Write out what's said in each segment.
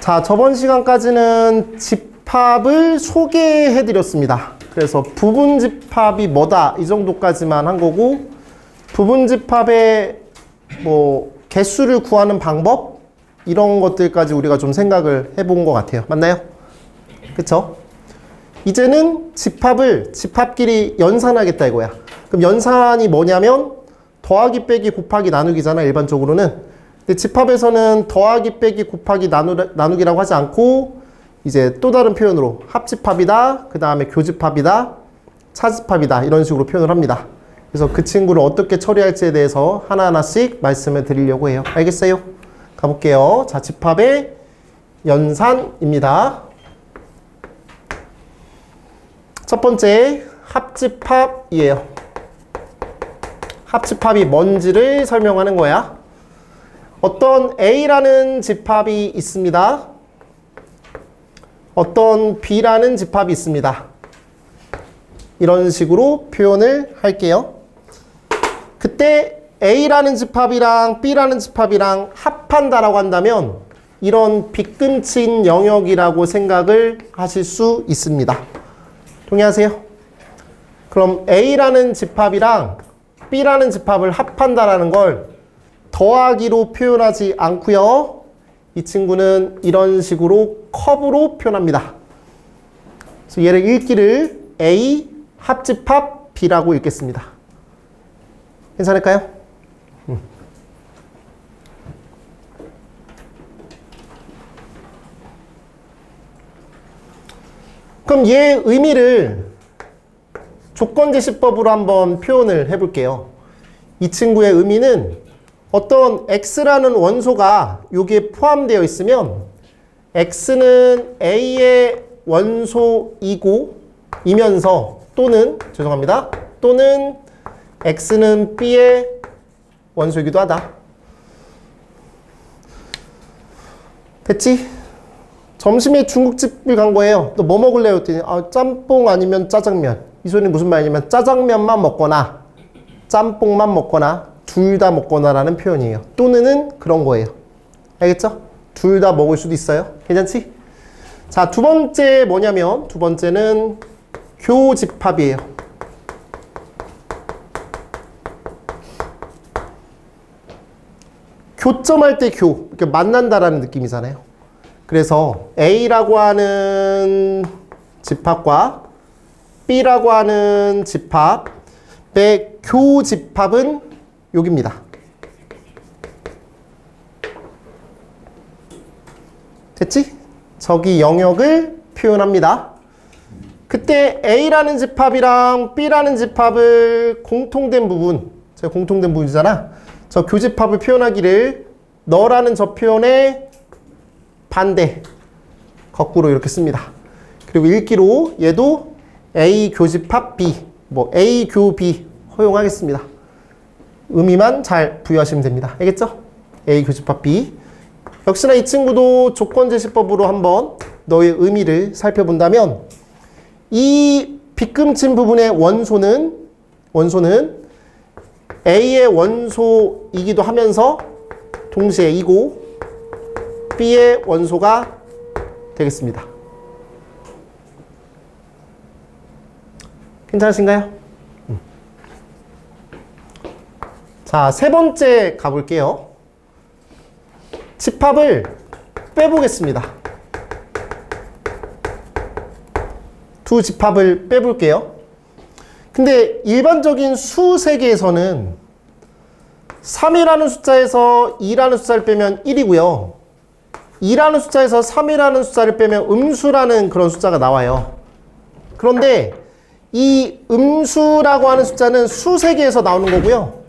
자, 저번 시간까지는 집합을 소개해 드렸습니다. 그래서 부분 집합이 뭐다 이 정도까지만 한 거고, 부분 집합의 개수를 구하는 방법 이런 것들까지 우리가 좀 생각을 해본 것 같아요. 맞나요? 그쵸? 이제는 집합을 집합끼리 연산하겠다 이거야. 그럼 연산이 뭐냐면 더하기 빼기 곱하기 나누기잖아, 일반적으로는. 근데 집합에서는 더하기 빼기 곱하기 나누기라고 하지 않고 이제 또 다른 표현으로 합집합이다, 그 다음에 교집합이다, 차집합이다 이런 식으로 표현을 합니다. 그래서 그 친구를 어떻게 처리할지에 대해서 하나하나씩 말씀을 드리려고 해요. 알겠어요? 가볼게요. 자, 집합의 연산입니다. 첫 번째 합집합이에요. 합집합이 뭔지를 설명하는 거야. 어떤 A라는 집합이 있습니다. 어떤 B라는 집합이 있습니다. 이런 식으로 표현을 할게요. 그때 A라는 집합이랑 B라는 집합이랑 합한다라고 한다면 이런 빗근친 영역이라고 생각을 하실 수 있습니다. 동의하세요? 그럼 A라는 집합이랑 B라는 집합을 합한다라는 걸 더하기로 표현하지 않고요. 이 친구는 이런 식으로 컵으로 표현합니다. 그래서 얘를 읽기를 A 합집합 B라고 읽겠습니다. 괜찮을까요? 그럼 얘 의미를 조건제시법으로 한번 표현을 해볼게요. 이 친구의 의미는 어떤 x라는 원소가 여기에 포함되어 있으면 x는 a의 원소이면서 또는 x는 b의 원소이기도 하다. 됐지? 점심에 중국집을 간 거예요. 너 뭐 먹을래요? 했더니 짬뽕 아니면 짜장면. 이 소리는 무슨 말이냐면 짜장면만 먹거나 짬뽕만 먹거나 둘 다 먹거나 라는 표현이에요. 또는은 그런 거예요. 알겠죠? 둘 다 먹을 수도 있어요. 괜찮지? 자, 두 번째 뭐냐면 두 번째는 교집합이에요. 교점할 때 교, 이렇게 만난다라는 느낌이잖아요. 그래서 A라고 하는 집합과 B라고 하는 집합의 교집합은 여기입니다. 됐지? 저기 영역을 표현합니다. 그때 A라는 집합이랑 B라는 집합을 공통된 부분, 제가 공통된 부분이잖아. 저 교집합을 표현하기를 너라는 저 표현의 반대, 거꾸로 이렇게 씁니다. 그리고 읽기로 얘도 A 교집합 B, A 교 B 허용하겠습니다. 의미만 잘 부여하시면 됩니다. 알겠죠? A 교집합 B. 역시나 이 친구도 조건제시법으로 한번 너의 의미를 살펴본다면 이 빗금친 부분의 원소는 A의 원소이기도 하면서 동시에 이고 B의 원소가 되겠습니다. 괜찮으신가요? 자, 세 번째 가볼게요. 집합을 빼보겠습니다. 두 집합을 빼볼게요. 근데 일반적인 수 세계에서는 3이라는 숫자에서 2라는 숫자를 빼면 1이고요. 2라는 숫자에서 3이라는 숫자를 빼면 음수라는 그런 숫자가 나와요. 그런데 이 음수라고 하는 숫자는 수 세계에서 나오는 거고요.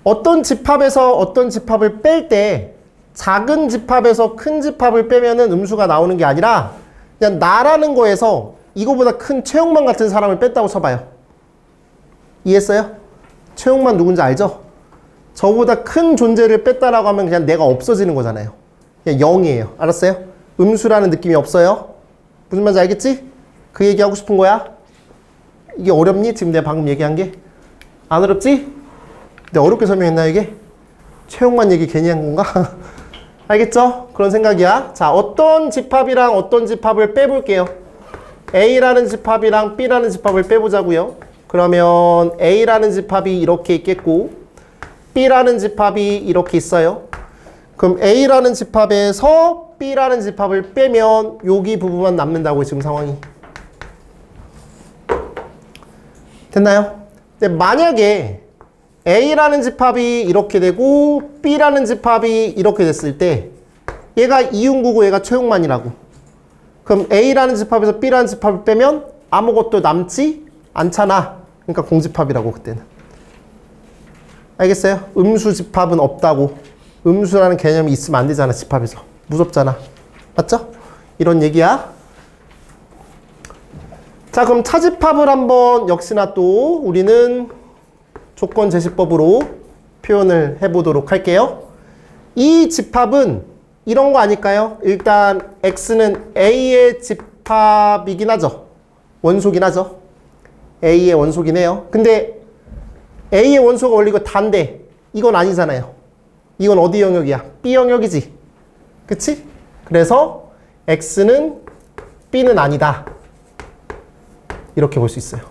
어떤 집합에서 어떤 집합을 뺄 때 작은 집합에서 큰 집합을 빼면은 음수가 나오는 게 아니라 그냥 나라는 거에서 이거보다 큰 최용만 같은 사람을 뺐다고 쳐봐요. 이해했어요? 최용만 누군지 알죠? 저보다 큰 존재를 뺐다라고 하면 그냥 내가 없어지는 거잖아요. 그냥 0이에요. 알았어요? 음수라는 느낌이 없어요. 무슨 말인지 알겠지? 그 얘기하고 싶은 거야. 이게 어렵니? 지금 내가 방금 얘기한 게? 안 어렵지? 내가 어렵게 설명했나 이게? 최용만 얘기 괜히 한 건가? 알겠죠? 그런 생각이야. 자, 어떤 집합이랑 어떤 집합을 빼볼게요. A라는 집합이랑 B라는 집합을 빼보자고요. 그러면 A라는 집합이 이렇게 있겠고 B라는 집합이 이렇게 있어요. 그럼 A라는 집합에서 B라는 집합을 빼면 여기 부분만 남는다고요. 지금 상황이. 됐나요? 근데 만약에 A라는 집합이 이렇게 되고 B라는 집합이 이렇게 됐을 때 얘가 이윤구고 얘가 최용만이라고. 그럼 A라는 집합에서 B라는 집합을 빼면 아무것도 남지 않잖아. 그러니까 공집합이라고 그때는. 알겠어요? 음수 집합은 없다고. 음수라는 개념이 있으면 안 되잖아. 집합에서. 무섭잖아. 맞죠? 이런 얘기야. 자, 그럼 차집합을 한번 역시나 또 우리는 조건 제시법으로 표현을 해보도록 할게요. 이 집합은 이런 거 아닐까요? 일단 X는 A의 집합이긴 하죠. 원소긴 하죠. A의 원소긴 해요. 근데 A의 원소가 원리고 단데 이건 아니잖아요. 이건 어디 영역이야? B 영역이지. 그치? 그래서 X는 B는 아니다. 이렇게 볼 수 있어요.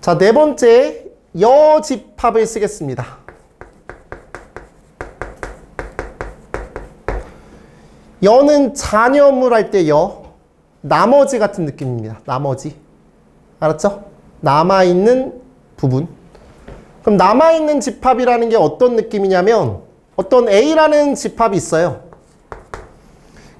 자, 네 번째 여집합을 쓰겠습니다. 여는 잔여물 할 때 여, 나머지 같은 느낌입니다. 나머지. 알았죠? 남아있는 부분. 그럼 남아있는 집합이라는 게 어떤 느낌이냐면 어떤 A라는 집합이 있어요.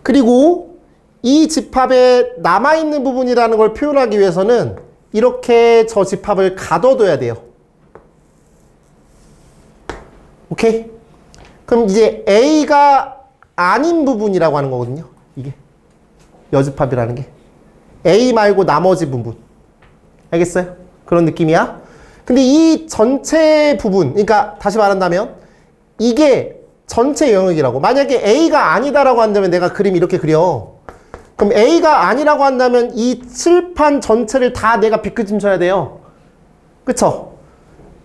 그리고 이 집합에 남아있는 부분이라는 걸 표현하기 위해서는 이렇게 저 집합을 가둬둬야 돼요. 오케이? 그럼 이제 A가 아닌 부분이라고 하는 거거든요. 이게 여집합이라는 게 A 말고 나머지 부분. 알겠어요? 그런 느낌이야. 근데 이 전체 부분, 그러니까 다시 말한다면 이게 전체 영역이라고. 만약에 A가 아니다라고 한다면 내가 그림 이렇게 그려. 그럼 A가 아니라고 한다면 이 칠판 전체를 다 내가 비끄짐 쳐야 돼요. 그쵸?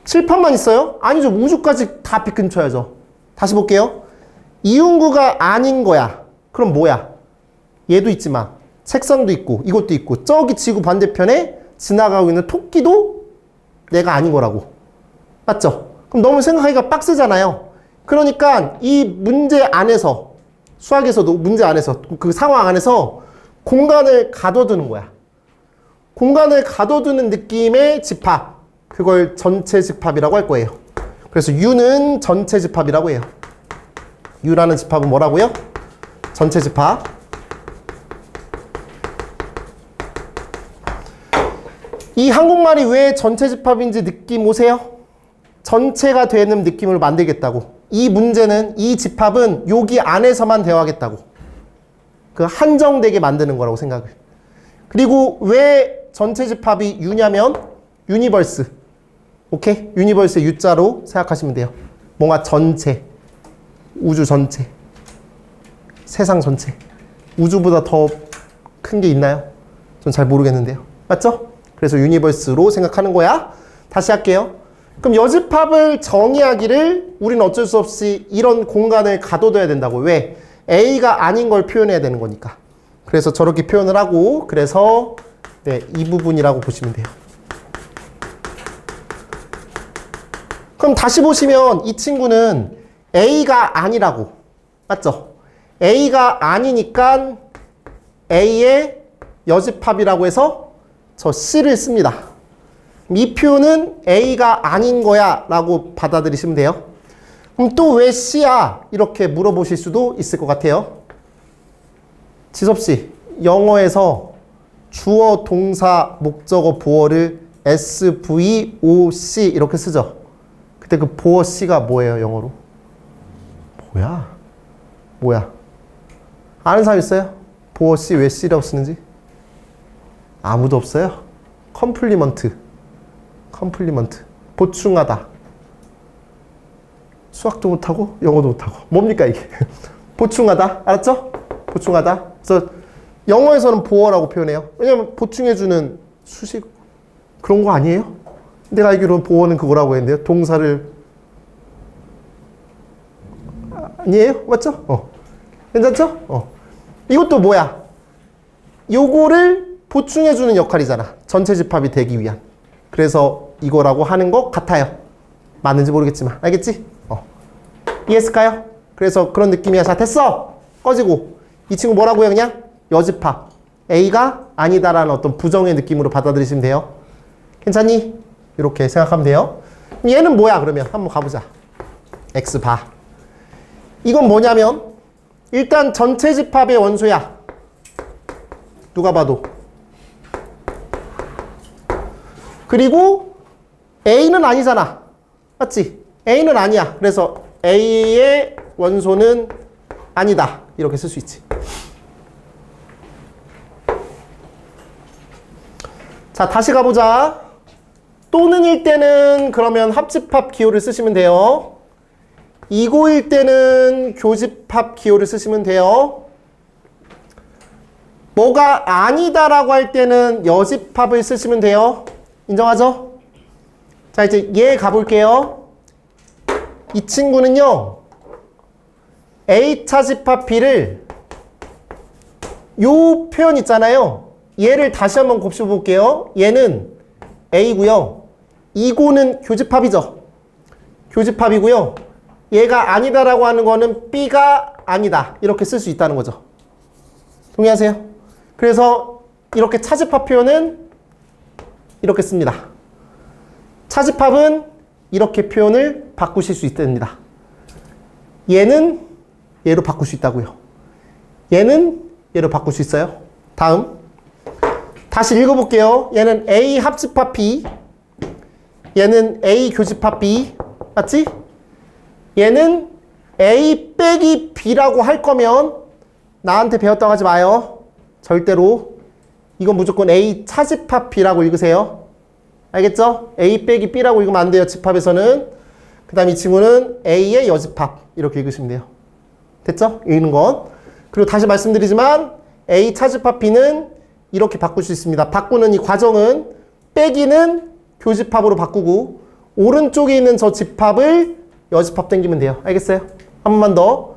칠판만 있어요? 아니죠. 우주까지 다 비끄짐 쳐야죠. 다시 볼게요. 이윤구가 아닌 거야. 그럼 뭐야? 얘도 있지만 책상도 있고 이것도 있고 저기 지구 반대편에 지나가고 있는 토끼도 내가 아닌 거라고. 맞죠? 그럼 너무 생각하기가 빡세잖아요. 그러니까 이 문제 안에서 수학에서도 문제 안에서 그 상황 안에서 공간을 가둬두는 거야. 공간을 가둬두는 느낌의 집합. 그걸 전체 집합이라고 할 거예요. 그래서 U는 전체 집합이라고 해요. U라는 집합은 뭐라고요? 전체 집합. 이 한국말이 왜 전체 집합인지 느낌 오세요? 전체가 되는 느낌을 만들겠다고. 이 문제는, 이 집합은 여기 안에서만 대화하겠다고. 그 한정되게 만드는 거라고 생각을. 그리고 왜 전체 집합이 U냐면 유니버스. 오케이? 유니버스의 U자로 생각하시면 돼요. 뭔가 전체. 우주 전체. 세상 전체. 우주보다 더 큰 게 있나요? 전 잘 모르겠는데요. 맞죠? 그래서 유니버스로 생각하는 거야. 다시 할게요. 그럼 여집합을 정의하기를 우리는 어쩔 수 없이 이런 공간을 가둬둬야 된다고. 왜? A가 아닌 걸 표현해야 되는 거니까. 그래서 저렇게 표현을 하고, 그래서 네, 이 부분이라고 보시면 돼요. 그럼 다시 보시면 이 친구는 A가 아니라고. 맞죠? A가 아니니까 A의 여집합이라고 해서 저 C를 씁니다. 이 표현은 A가 아닌 거야 라고 받아들이시면 돼요. 그럼 또 왜 C야? 이렇게 물어보실 수도 있을 것 같아요. 지섭씨, 영어에서 주어, 동사, 목적어, 보어를 SVOC 이렇게 쓰죠. 그때 그 보어 C가 뭐예요, 영어로? 뭐야? 아는 사람 있어요? 보어 C 왜 C라고 쓰는지? 아무도 없어요? 컴플리먼트. 보충하다. 수학도 못하고 영어도 못하고 뭡니까 이게? 보충하다. 알았죠? 보충하다. 그래서 영어에서는 보어라고 표현해요. 왜냐면 보충해주는 수식 그런 거 아니에요? 내가 알기로는 보어는 그거라고 했는데요. 동사를 아니에요? 맞죠? 괜찮죠? 이것도 뭐야? 요거를 보충해주는 역할이잖아. 전체 집합이 되기 위한. 그래서 이거라고 하는 것 같아요. 맞는지 모르겠지만. 알겠지? 이해했을까요? 그래서 그런 느낌이야. 자, 됐어! 꺼지고. 이 친구 뭐라고요, 그냥? 여집합. A가 아니다라는 어떤 부정의 느낌으로 받아들이시면 돼요. 괜찮니? 이렇게 생각하면 돼요. 얘는 뭐야, 그러면? 한번 가보자. X 봐. 이건 뭐냐면, 일단 전체 집합의 원소야. 누가 봐도. 그리고 A는 아니잖아. 맞지? A는 아니야. 그래서 A의 원소는 아니다. 이렇게 쓸 수 있지. 자, 다시 가보자. 또는일 때는 그러면 합집합 기호를 쓰시면 돼요. 이고일 때는 교집합 기호를 쓰시면 돼요. 뭐가 아니다라고 할 때는 여집합을 쓰시면 돼요. 인정하죠? 자, 이제 얘 가볼게요. 이 친구는요, A차 집합 B를 요 표현 있잖아요. 얘를 다시 한번 곱씹어 볼게요. 얘는 A고요. 이고는 교집합이죠. 교집합이고요. 얘가 아니다라고 하는 거는 B가 아니다. 이렇게 쓸 수 있다는 거죠. 동의하세요? 그래서 이렇게 차집합 표현은 이렇게 씁니다. 차집합은 이렇게 표현을 바꾸실 수 있답니다. 얘는 얘로 바꿀 수 있다고요. 얘는 얘로 바꿀 수 있어요. 다음. 다시 읽어볼게요. 얘는 A 합집합 B. 얘는 A 교집합 B. 맞지? 얘는 A 빼기 B라고 할 거면 나한테 배웠다고 하지 마요. 절대로. 이건 무조건 A 차집합 B라고 읽으세요. 알겠죠? A 빼기 B라고 읽으면 안 돼요. 집합에서는. 그 다음 이 친구는 A의 여집합. 이렇게 읽으시면 돼요. 됐죠? 읽는 건. 그리고 다시 말씀드리지만 A 차집합 B는 이렇게 바꿀 수 있습니다. 바꾸는 이 과정은 빼기는 교집합으로 바꾸고 오른쪽에 있는 저 집합을 여집합 당기면 돼요. 알겠어요? 한 번만 더.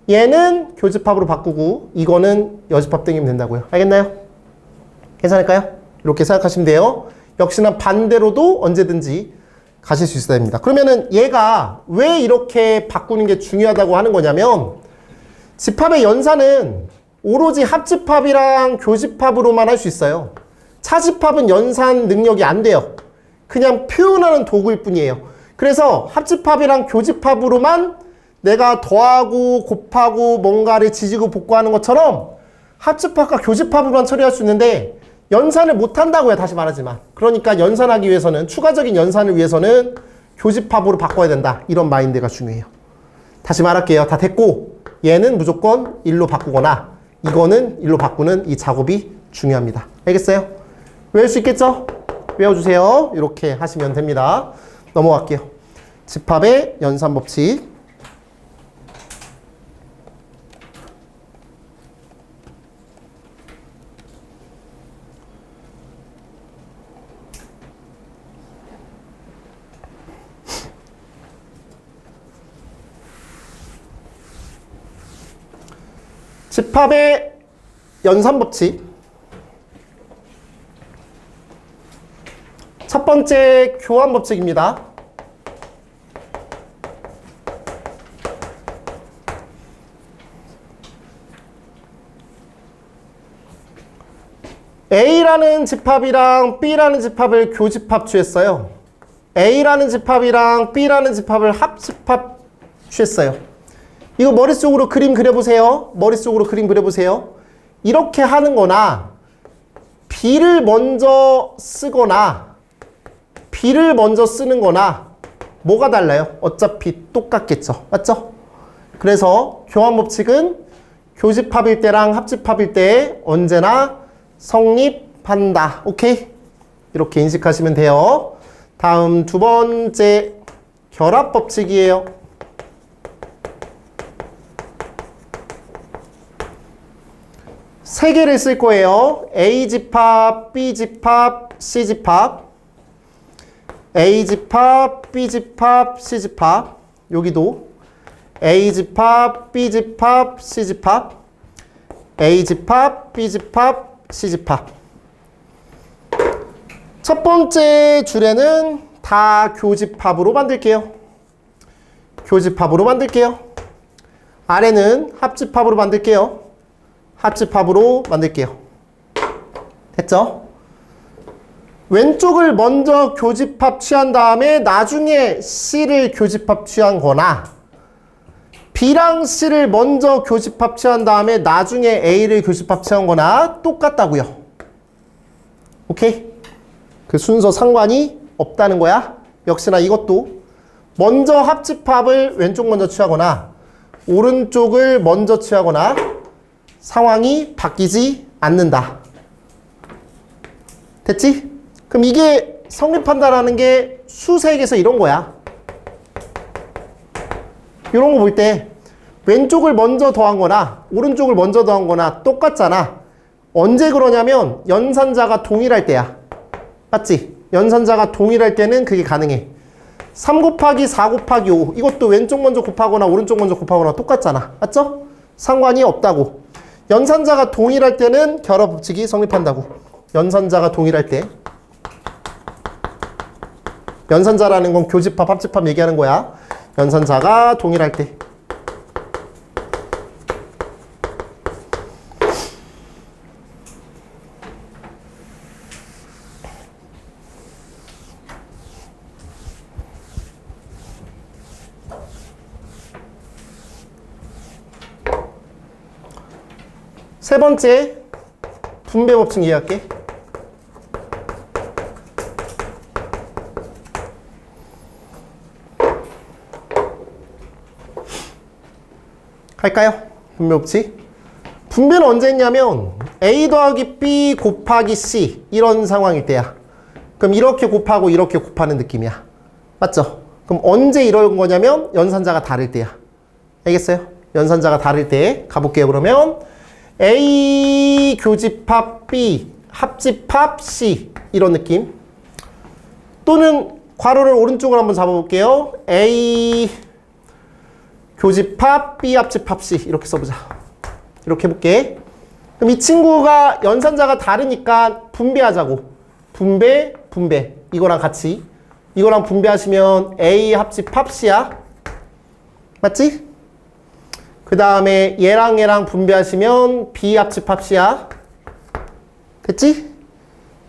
얘는 교집합으로 바꾸고 이거는 여집합 당기면 된다고요. 알겠나요? 괜찮을까요? 이렇게 생각하시면 돼요. 역시나 반대로도 언제든지 가실 수 있어야 됩니다. 그러면은 얘가 왜 이렇게 바꾸는 게 중요하다고 하는 거냐면 집합의 연산은 오로지 합집합이랑 교집합으로만 할 수 있어요. 차집합은 연산 능력이 안 돼요. 그냥 표현하는 도구일 뿐이에요. 그래서 합집합이랑 교집합으로만 내가 더하고 곱하고 뭔가를 지지고 볶고하는 것처럼 합집합과 교집합으로만 처리할 수 있는데 연산을 못한다고요. 다시 말하지만. 그러니까 연산하기 위해서는 추가적인 연산을 위해서는 교집합으로 바꿔야 된다. 이런 마인드가 중요해요. 다시 말할게요. 다 됐고 얘는 무조건 1로 바꾸거나 이거는 1로 바꾸는 이 작업이 중요합니다. 알겠어요? 외울 수 있겠죠? 외워주세요. 이렇게 하시면 됩니다. 넘어갈게요. 집합의 연산 법칙. 집합의 연산 법칙. 첫 번째 교환 법칙입니다. A라는 집합이랑 B라는 집합을 교집합 취했어요. A라는 집합이랑 B라는 집합을 합집합 취했어요. 이거 머릿속으로 그림 그려보세요. 머릿속으로 그림 그려보세요. 이렇게 하는 거나 B를 먼저 쓰거나 B를 먼저 쓰는 거나 뭐가 달라요? 어차피 똑같겠죠. 맞죠? 그래서 교환 법칙은 교집합일 때랑 합집합일 때 언제나 성립한다. 오케이? 이렇게 인식하시면 돼요. 다음 두 번째 결합 법칙이에요. 세 개를 쓸 거예요. A집합, B집합, C집합. A집합, B집합, C집합. 여기도 A집합, B집합, C집합. A집합, B집합, C집합. 첫 번째 줄에는 다 교집합으로 만들게요. 교집합으로 만들게요. 아래는 합집합으로 만들게요. 합집합으로 만들게요. 됐죠? 왼쪽을 먼저 교집합 취한 다음에 나중에 C를 교집합 취한 거나 B랑 C를 먼저 교집합 취한 다음에 나중에 A를 교집합 취한 거나 똑같다고요. 오케이? 그 순서 상관이 없다는 거야. 역시나 이것도 먼저 합집합을 왼쪽 먼저 취하거나 오른쪽을 먼저 취하거나 상황이 바뀌지 않는다. 됐지? 그럼 이게 성립한다라는 게 수색에서 이런 거야. 이런 거 볼 때 왼쪽을 먼저 더한 거나 오른쪽을 먼저 더한 거나 똑같잖아. 언제 그러냐면 연산자가 동일할 때야. 맞지? 연산자가 동일할 때는 그게 가능해. 3 곱하기 4 곱하기 5 이것도 왼쪽 먼저 곱하거나 오른쪽 먼저 곱하거나 똑같잖아. 맞죠? 상관이 없다고. 연산자가 동일할 때는 결합 법칙이 성립한다고. 연산자가 동일할 때. 연산자라는 건 교집합, 합집합 얘기하는 거야. 연산자가 동일할 때. 세 번째, 분배 법칙 이해할게. 할까요? 분배 법칙. 분배는 언제 했냐면 A 더하기 B 곱하기 C 이런 상황일 때야. 그럼 이렇게 곱하고 이렇게 곱하는 느낌이야. 맞죠? 그럼 언제 이런 거냐면 연산자가 다를 때야. 알겠어요? 연산자가 다를 때 가볼게요. 그러면 A 교집합 B 합집합 C 이런 느낌. 또는 괄호를 오른쪽으로 한번 잡아볼게요. A 교집합 B 합집합 C 이렇게 써보자. 이렇게 해볼게. 그럼 이 친구가 연산자가 다르니까 분배하자고. 분배 이거랑 같이 이거랑 분배하시면 A 합집합 C야. 맞지? 그 다음에 얘랑 분배하시면 B 합집합 C야. 됐지?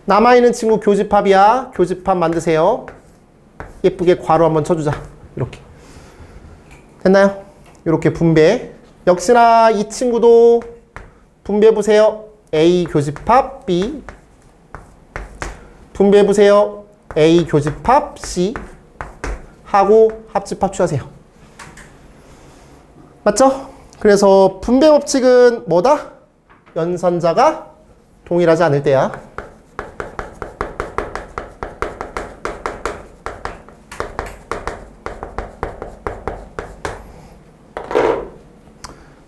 남아있는 친구 교집합이야. 교집합 만드세요. 예쁘게 괄호 한번 쳐주자. 이렇게. 됐나요? 이렇게 분배. 역시나 이 친구도 분배해보세요. A 교집합 B. 분배해보세요. A 교집합 C. 하고 합집합 취하세요. 맞죠? 그래서 분배 법칙은 뭐다? 연산자가 동일하지 않을 때야.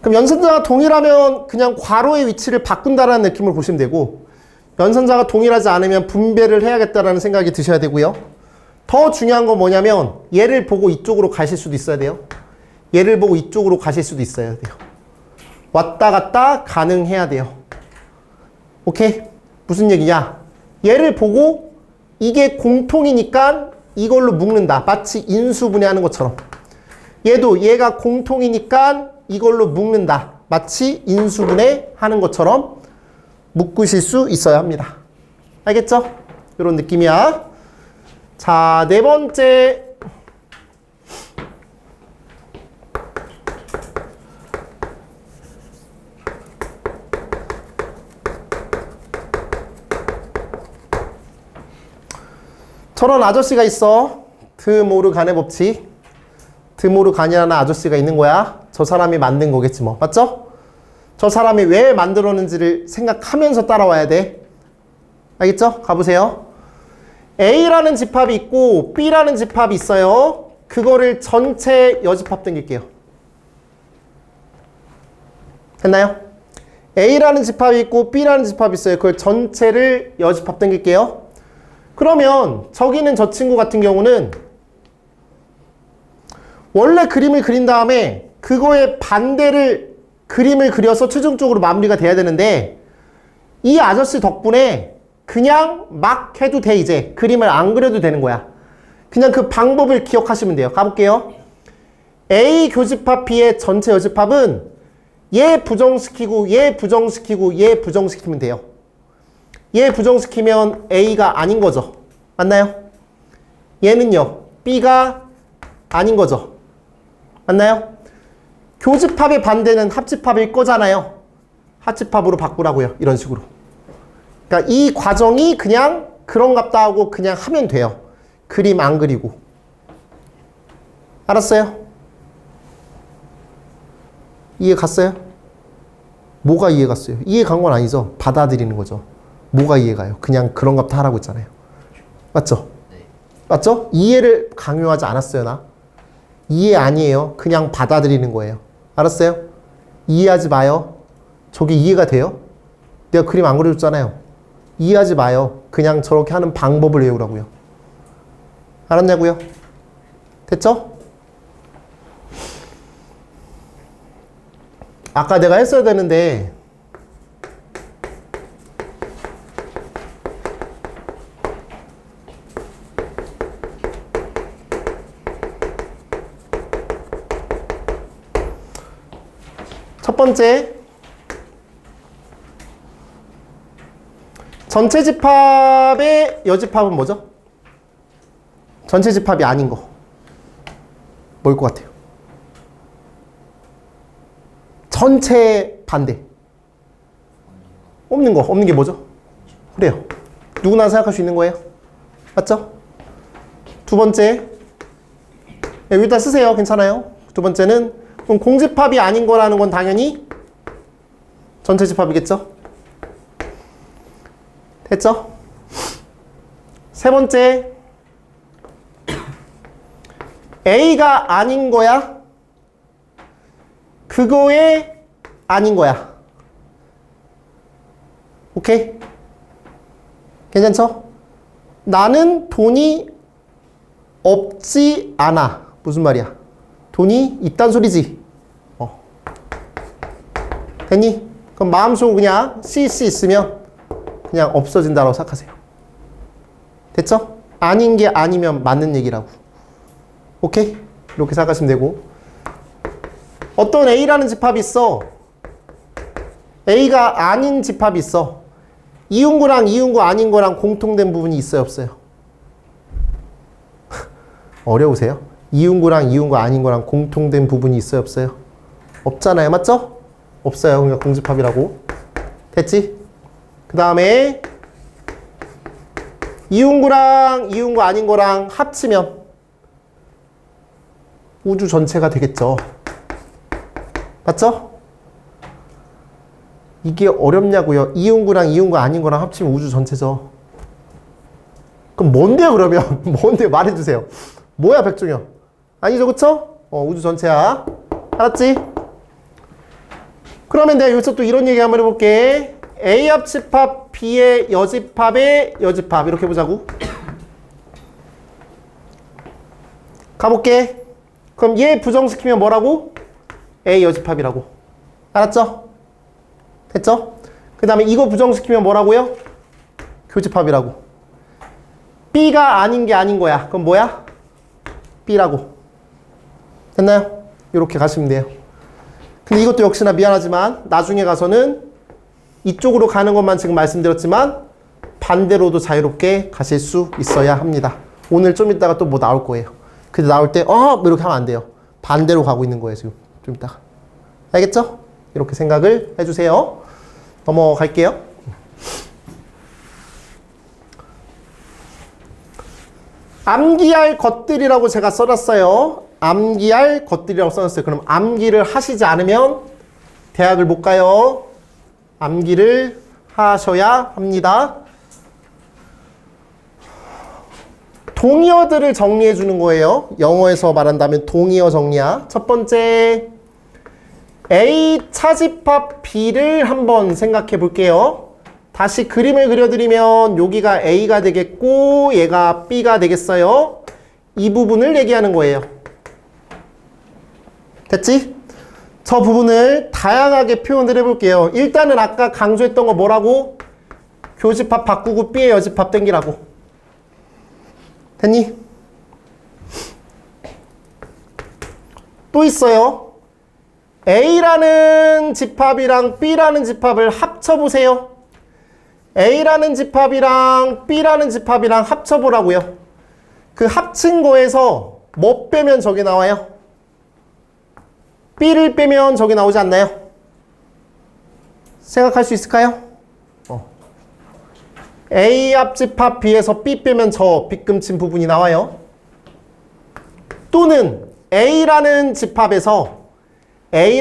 그럼 연산자가 동일하면 그냥 괄호의 위치를 바꾼다라는 느낌을 보시면 되고, 연산자가 동일하지 않으면 분배를 해야겠다라는 생각이 드셔야 되고요. 더 중요한 건 뭐냐면 얘를 보고 이쪽으로 가실 수도 있어야 돼요. 얘를 보고 이쪽으로 가실 수도 있어야 돼요. 왔다 갔다 가능해야 돼요. 오케이? 무슨 얘기냐? 얘를 보고 이게 공통이니까 이걸로 묶는다. 마치 인수분해하는 것처럼. 얘도 얘가 공통이니까 이걸로 묶는다. 마치 인수분해하는 것처럼 묶으실 수 있어야 합니다. 알겠죠? 이런 느낌이야. 자, 네 번째. 저런 아저씨가 있어. 드모르간의 법칙. 드모르간이라는 아저씨가 있는 거야. 저 사람이 만든 거겠지 뭐. 맞죠? 저 사람이 왜 만들었는지를 생각하면서 따라와야 돼. 알겠죠? 가보세요. A라는 집합이 있고 B라는 집합이 있어요. 그거를 전체 여집합 당길게요. 됐나요? A라는 집합이 있고 B라는 집합이 있어요. 그걸 전체를 여집합 당길게요. 그러면 저기는 저 친구 같은 경우는 원래 그림을 그린 다음에 그거의 반대를 그림을 그려서 최종적으로 마무리가 돼야 되는데 이 아저씨 덕분에 그냥 막 해도 돼. 이제 그림을 안 그려도 되는 거야. 그냥 그 방법을 기억하시면 돼요. 가볼게요. A 교집합 B의 전체 여집합은 얘 부정시키고 얘 부정시키고 얘 부정시키면 돼요. 얘 부정시키면 A가 아닌 거죠. 맞나요? 얘는요. B가 아닌 거죠. 맞나요? 교집합의 반대는 합집합일 거잖아요. 합집합으로 바꾸라고요. 이런 식으로. 그러니까 이 과정이 그냥 그런갑다 하고 그냥 하면 돼요. 그림 안 그리고. 알았어요? 이해 갔어요? 뭐가 이해 갔어요? 이해 간 건 아니죠. 받아들이는 거죠. 뭐가 이해 가요? 그냥 그런갑다 하라고 했잖아요. 맞죠? 네. 맞죠? 이해를 강요하지 않았어요, 나. 이해 아니에요. 그냥 받아들이는 거예요. 알았어요? 이해하지 마요. 저게 이해가 돼요? 내가 그림 안 그려줬잖아요. 이해하지 마요. 그냥 저렇게 하는 방법을 외우라고요. 알았냐고요? 됐죠? 아까 내가 했어야 되는데 첫 번째, 전체 집합의 여집합은 뭐죠? 전체 집합이 아닌 거. 뭘 것 같아요? 전체 반대. 없는 거. 없는 게 뭐죠? 그래요. 누구나 생각할 수 있는 거예요. 맞죠? 두 번째, 여기다 쓰세요. 괜찮아요. 두 번째는 그럼 공집합이 아닌 거라는 건 당연히 전체 집합이겠죠? 됐죠? 세 번째, A가 아닌 거야? 그거에 아닌 거야. 오케이? 괜찮죠? 나는 돈이 없지 않아. 무슨 말이야? 돈이 있단 소리지. 됐니? 그럼 마음속으로 그냥 CC 있으면 그냥 없어진다라고 생각하세요. 됐죠? 아닌 게 아니면 맞는 얘기라고. 오케이? 이렇게 생각하시면 되고. 어떤 A라는 집합이 있어. A가 아닌 집합이 있어. 이응구랑 이응구 아닌 거랑 공통된 부분이 있어요, 없어요? 어려우세요? 이응구랑 이응구 아닌 거랑 공통된 부분이 있어요, 없어요? 없잖아요, 맞죠? 없어요. 그러니까 공집합이라고. 됐지? 그 다음에 이응구랑 이응구 아닌 거랑 합치면 우주 전체가 되겠죠. 맞죠? 이게 어렵냐고요. 이응구랑 이응구 아닌 거랑 합치면 우주 전체죠. 그럼 뭔데요, 그러면? 뭔데요? 말해주세요. 뭐야, 백종현? 아니죠, 그쵸? 우주 전체야. 알았지? 그러면 내가 여기서 또 이런 얘기 한번 해볼게. A 합집합 B의 여집합의 여집합. 이렇게 해보자고. 가볼게. 그럼 얘 부정시키면 뭐라고? A 여집합이라고. 알았죠? 됐죠? 그 다음에 이거 부정시키면 뭐라고요? 교집합이라고. B가 아닌 게 아닌 거야. 그럼 뭐야? B라고. 됐나요? 이렇게 가시면 돼요. 근데 이것도 역시나 미안하지만 나중에 가서는 이쪽으로 가는 것만 지금 말씀드렸지만 반대로도 자유롭게 가실 수 있어야 합니다. 오늘 좀 이따가 또 뭐 나올 거예요. 근데 나올 때 뭐 이렇게 하면 안 돼요. 반대로 가고 있는 거예요, 지금. 좀 이따가. 알겠죠? 이렇게 생각을 해주세요. 넘어갈게요. 암기할 것들이라고 제가 써놨어요. 암기할 것들이라고 써놨어요. 그럼 암기를 하시지 않으면 대학을 못 가요. 암기를 하셔야 합니다. 동의어들을 정리해 주는 거예요. 영어에서 말한다면 동의어 정리야. 첫 번째, A 차집합 B를 한번 생각해 볼게요. 다시 그림을 그려드리면 여기가 A가 되겠고 얘가 B가 되겠어요. 이 부분을 얘기하는 거예요. 됐지? 저 부분을 다양하게 표현을 해볼게요. 일단은 아까 강조했던 거 뭐라고? 교집합 바꾸고 B의 여집합 땡기라고. 됐니? 또 있어요. A라는 집합이랑 B라는 집합을 합쳐보세요. A라는 집합이랑 B라는 집합이랑 합쳐보라고요. 그 합친 거에서 뭐 빼면 저게 나와요? B를 빼면 저게 나오지 않나요? 생각할 수 있을까요? A 합집합 B에서 B 빼면 저 빗금친 부분이 나와요. 또는 A라는 집합에서 A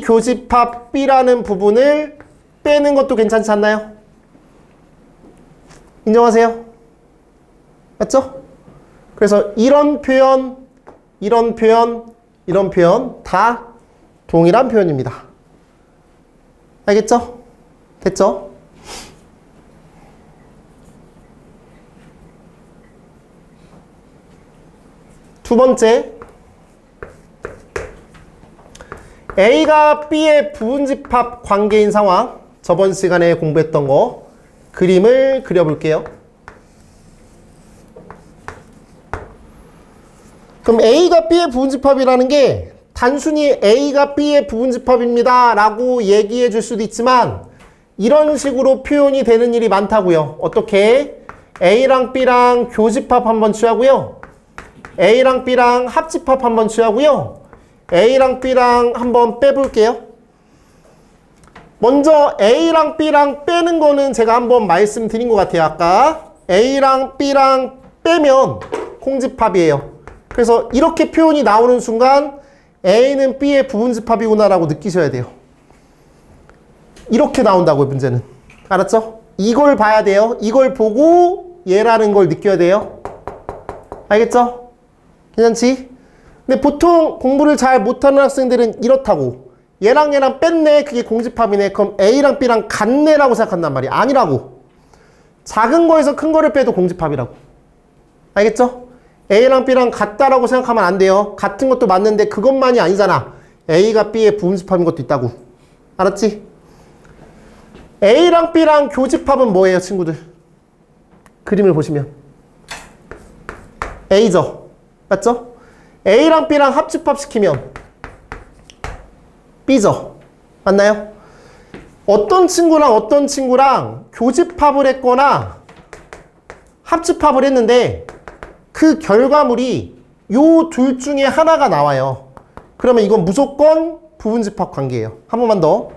교집합 B라는 부분을 빼는 것도 괜찮지 않나요? 인정하세요? 맞죠? 그래서 이런 표현, 이런 표현, 이런 표현 다 동일한 표현입니다. 알겠죠? 됐죠? 두 번째, A가 B의 부분집합 관계인 상황, 저번 시간에 공부했던 거 그림을 그려볼게요. 그럼 A가 B의 부분집합이라는 게 단순히 A가 B의 부분집합입니다 라고 얘기해 줄 수도 있지만 이런 식으로 표현이 되는 일이 많다고요. 어떻게? A랑 B랑 교집합 한번 취하고요. A랑 B랑 합집합 한번 취하고요. A랑 B랑 한번 빼볼게요. 먼저 A랑 B랑 빼는 거는 제가 한번 말씀드린 것 같아요. 아까 A랑 B랑 빼면 공집합이에요. 그래서 이렇게 표현이 나오는 순간 A는 B의 부분집합이구나 라고 느끼셔야 돼요. 이렇게 나온다고요, 문제는. 알았죠? 이걸 봐야 돼요. 이걸 보고 얘라는 걸 느껴야 돼요. 알겠죠? 괜찮지? 근데 보통 공부를 잘 못하는 학생들은 이렇다고. 얘랑 얘랑 뺐네. 그게 공집합이네. 그럼 A랑 B랑 같네라고 생각한단 말이야. 아니라고. 작은 거에서 큰 거를 빼도 공집합이라고. 알겠죠? A랑 B랑 같다라고 생각하면 안 돼요. 같은 것도 맞는데 그것만이 아니잖아. A가 B의 부분집합인 것도 있다고. 알았지? A랑 B랑 교집합은 뭐예요, 친구들? 그림을 보시면. A죠. 맞죠? A랑 B랑 합집합 시키면 B죠. 맞나요? 어떤 친구랑 교집합을 했거나 합집합을 했는데 그 결과물이 요 둘 중에 하나가 나와요. 그러면 이건 무조건 부분집합 관계예요. 한 번만 더.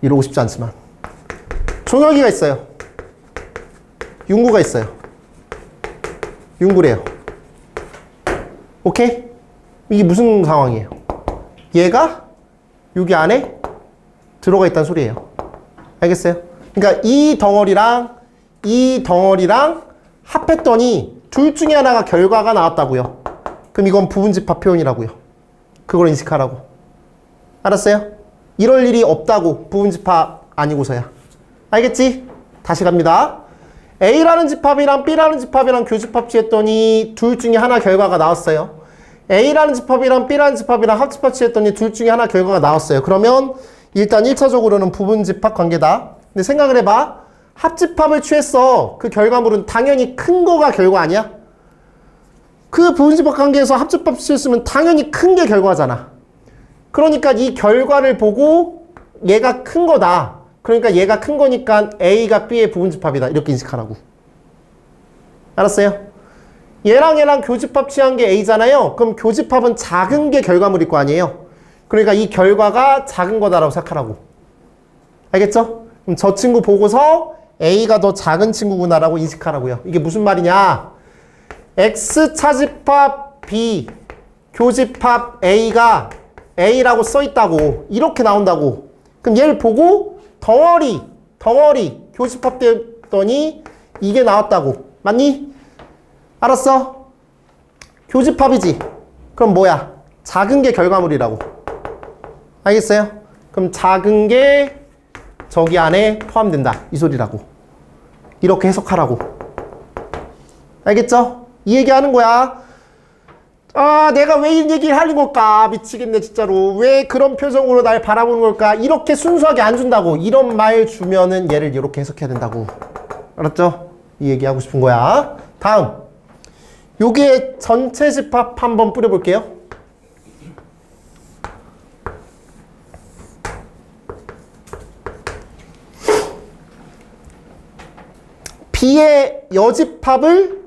이러고 싶지 않지만 종혁이가 있어요. 윤구가 있어요. 윤구래요. 오케이? 이게 무슨 상황이에요? 얘가 여기 안에 들어가 있다는 소리예요. 알겠어요? 그러니까 이 덩어리랑 합했더니 둘 중에 하나가 결과가 나왔다고요. 그럼 이건 부분집합 표현이라고요. 그걸 인식하라고. 알았어요? 이럴 일이 없다고. 부분집합 아니고서야. 알겠지? 다시 갑니다. A라는 집합이랑 B라는 집합이랑 교집합 취했더니 둘 중에 하나 결과가 나왔어요. A라는 집합이랑 B라는 집합이랑 합집합 취했더니 둘 중에 하나 결과가 나왔어요. 그러면 일단 1차적으로는 부분집합 관계다. 근데 생각을 해봐. 합집합을 취했어. 그 결과물은 당연히 큰 거가 결과 아니야? 그 부분집합 관계에서 합집합 취했으면 당연히 큰 게 결과잖아. 그러니까 이 결과를 보고 얘가 큰 거다. 그러니까 얘가 큰 거니까 A가 B의 부분집합이다. 이렇게 인식하라고. 알았어요? 얘랑 교집합 취한 게 A잖아요. 그럼 교집합은 작은 게 결과물일 거 아니에요. 그러니까 이 결과가 작은 거다라고 생각하라고. 알겠죠? 그럼 저 친구 보고서 A가 더 작은 친구구나라고 인식하라고요. 이게 무슨 말이냐? X 차집합 B, 교집합 A가 A라고 써있다고. 이렇게 나온다고. 그럼 얘를 보고 덩어리 교집합 됐더니 이게 나왔다고. 맞니? 알았어? 교집합이지. 그럼 뭐야? 작은 게 결과물이라고. 알겠어요? 그럼 작은 게 저기 안에 포함된다. 이 소리라고. 이렇게 해석하라고. 알겠죠? 이 얘기하는 거야. 아, 내가 왜 이 얘기를 하는 걸까? 미치겠네, 진짜로. 왜 그런 표정으로 날 바라보는 걸까? 이렇게 순수하게 안 준다고. 이런 말 주면은 얘를 이렇게 해석해야 된다고. 알았죠? 이 얘기하고 싶은 거야. 다음. 요게 전체 집합 한번 뿌려볼게요. B의 여집합을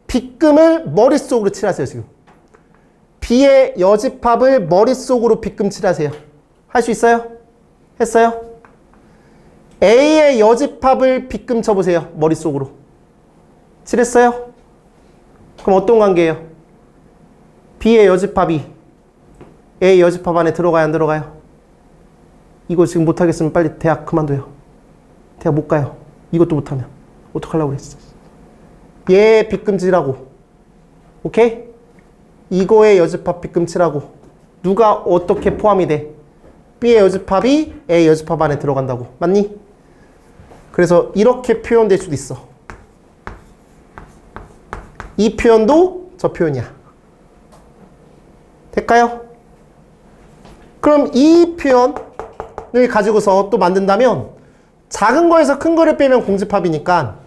빗금을 머릿속으로 칠하세요, 지금. B의 여집합을 머릿속으로 빗금 칠하세요. 할 수 있어요? 했어요? A의 여집합을 빗금 쳐보세요, 머릿속으로. 칠했어요? 그럼 어떤 관계예요? B의 여집합이 A의 여집합 안에 들어가요, 안 들어가요? 이거 지금 못하겠으면 빨리 대학 그만둬요. 대학 못 가요. 이것도 못하면. 어떡하려고 그랬어. 얘 빗금치라고. 오케이? 이거의 여집합 빗금치라고. 누가 어떻게 포함이 돼? B의 여집합이 A의 여집합 안에 들어간다고. 맞니? 그래서 이렇게 표현될 수도 있어. 이 표현도 저 표현이야. 될까요? 그럼 이 표현을 가지고서 또 만든다면 작은 거에서 큰 거를 빼면 공집합이니까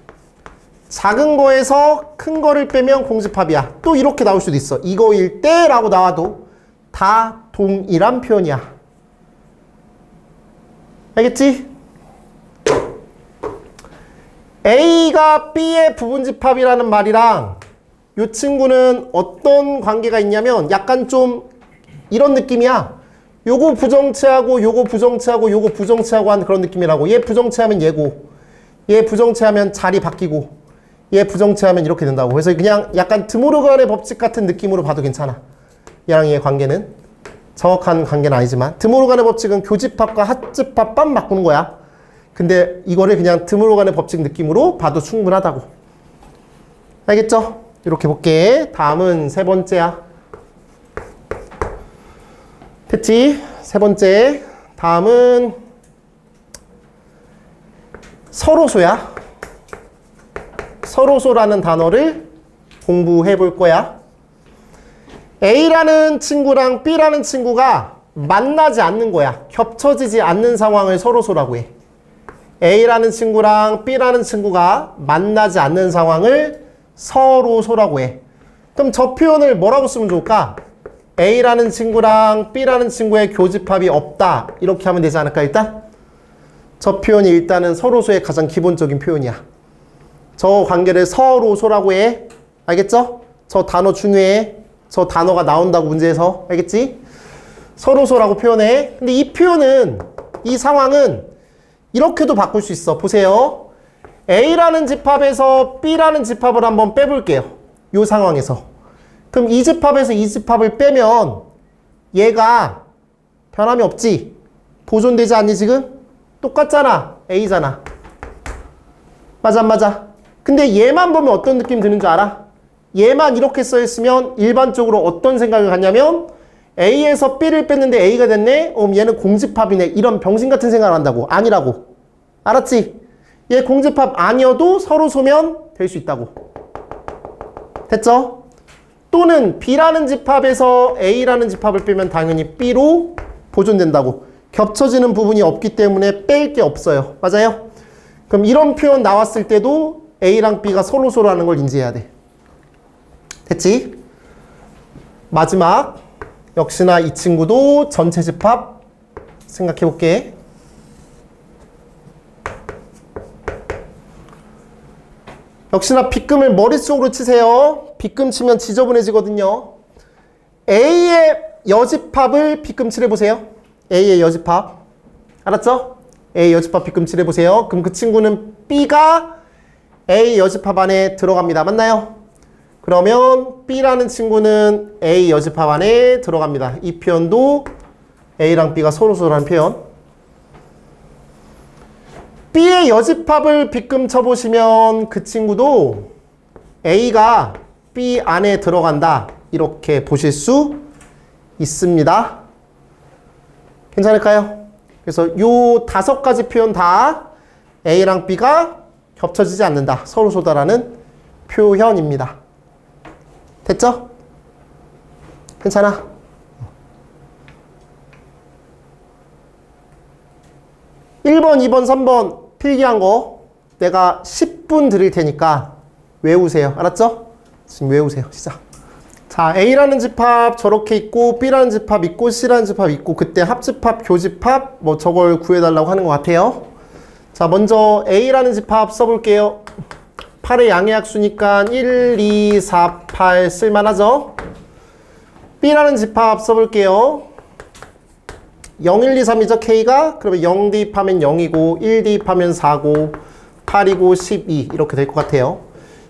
작은 거에서 큰 거를 빼면 공집합이야. 또 이렇게 나올 수도 있어. 이거일 때라고 나와도 다 동일한 표현이야. 알겠지? A가 B의 부분집합이라는 말이랑 이 친구는 어떤 관계가 있냐면 약간 좀 이런 느낌이야. 요거 부정체하고 요거 부정체하고 요거 부정체하고 한 그런 느낌이라고. 얘 부정체하면 얘고, 얘 부정체하면 자리 바뀌고, 얘 부정체하면 이렇게 된다고. 그래서 그냥 약간 드모르간의 법칙 같은 느낌으로 봐도 괜찮아. 얘랑 얘의 관계는 정확한 관계는 아니지만 드모르간의 법칙은 교집합과 합집합만 바꾸는 거야. 근데 이거를 그냥 드모르간의 법칙 느낌으로 봐도 충분하다고. 알겠죠? 이렇게 볼게. 다음은 세 번째야. 됐지? 세 번째. 다음은 서로소야. 서로소라는 단어를 공부해 볼 거야. A라는 친구랑 B라는 친구가 만나지 않는 거야. 겹쳐지지 않는 상황을 서로소라고 해. A라는 친구랑 B라는 친구가 만나지 않는 상황을 서로소라고 해. 그럼 저 표현을 뭐라고 쓰면 좋을까? A라는 친구랑 B라는 친구의 교집합이 없다. 이렇게 하면 되지 않을까, 일단? 저 표현이 일단은 서로소의 가장 기본적인 표현이야. 저 관계를 서로소라고 해. 알겠죠? 저 단어 중요해. 저 단어가 나온다고 문제에서. 알겠지? 서로소라고 표현해. 근데 이 표현은, 이 상황은 이렇게도 바꿀 수 있어. 보세요. A라는 집합에서 B라는 집합을 한번 빼볼게요. 이 상황에서. 그럼 이 집합에서 이 집합을 빼면 얘가 변함이 없지? 보존되지 않니 지금? 똑같잖아. A잖아. 맞아 안 맞아? 근데 얘만 보면 어떤 느낌 드는 줄 알아? 얘만 이렇게 써있으면 일반적으로 어떤 생각을 갖냐면 A에서 B를 뺐는데 A가 됐네? 얘는 공집합이네. 이런 병신 같은 생각을 한다고. 아니라고. 알았지? 얘 공집합 아니어도 서로 소면 될 수 있다고. 됐죠? 또는 B라는 집합에서 A라는 집합을 빼면 당연히 B로 보존된다고. 겹쳐지는 부분이 없기 때문에 뺄 게 없어요. 맞아요? 그럼 이런 표현 나왔을 때도 A랑 B가 서로서로라는 걸 인지해야 돼. 됐지? 마지막. 역시나 이 친구도 전체 집합 생각해 볼게. 역시나 빗금을 머릿속으로 치세요. 빗금 치면 지저분해지거든요. A의 여집합을 빗금 칠해보세요. A의 여집합. 알았죠? A 여집합 빗금 칠해보세요. 그럼 그 친구는 B가 A 여집합 안에 들어갑니다. 맞나요? 그러면 B라는 친구는 A 여집합 안에 들어갑니다. 이 표현도 A랑 B가 서로서로라는 표현. B의 여집합을 빗금 쳐보시면 그 친구도 A가 B 안에 들어간다. 이렇게 보실 수 있습니다. 괜찮을까요? 그래서 요 5가지 표현 다 A랑 B가 겹쳐지지 않는다. 서로소다라는 표현입니다. 됐죠? 괜찮아? (1번) (2번) (3번) 필기한 거 내가 10분 드릴 테니까 외우세요. 알았죠? 지금 외우세요. 시작. 자, A라는 집합 저렇게 있고 B라는 집합 있고 C라는 집합 있고 그때 합집합, 교집합 뭐 저걸 구해달라고 하는 것 같아요. 자, 먼저 A라는 집합 써볼게요. 8의 양의 약수니까 1, 2, 4, 8 쓸만하죠? B라는 집합 써볼게요. 0, 1, 2, 3이죠, K가? 그러면 0 대입하면 0이고 1 대입하면 4고 8이고 12 이렇게 될 것 같아요.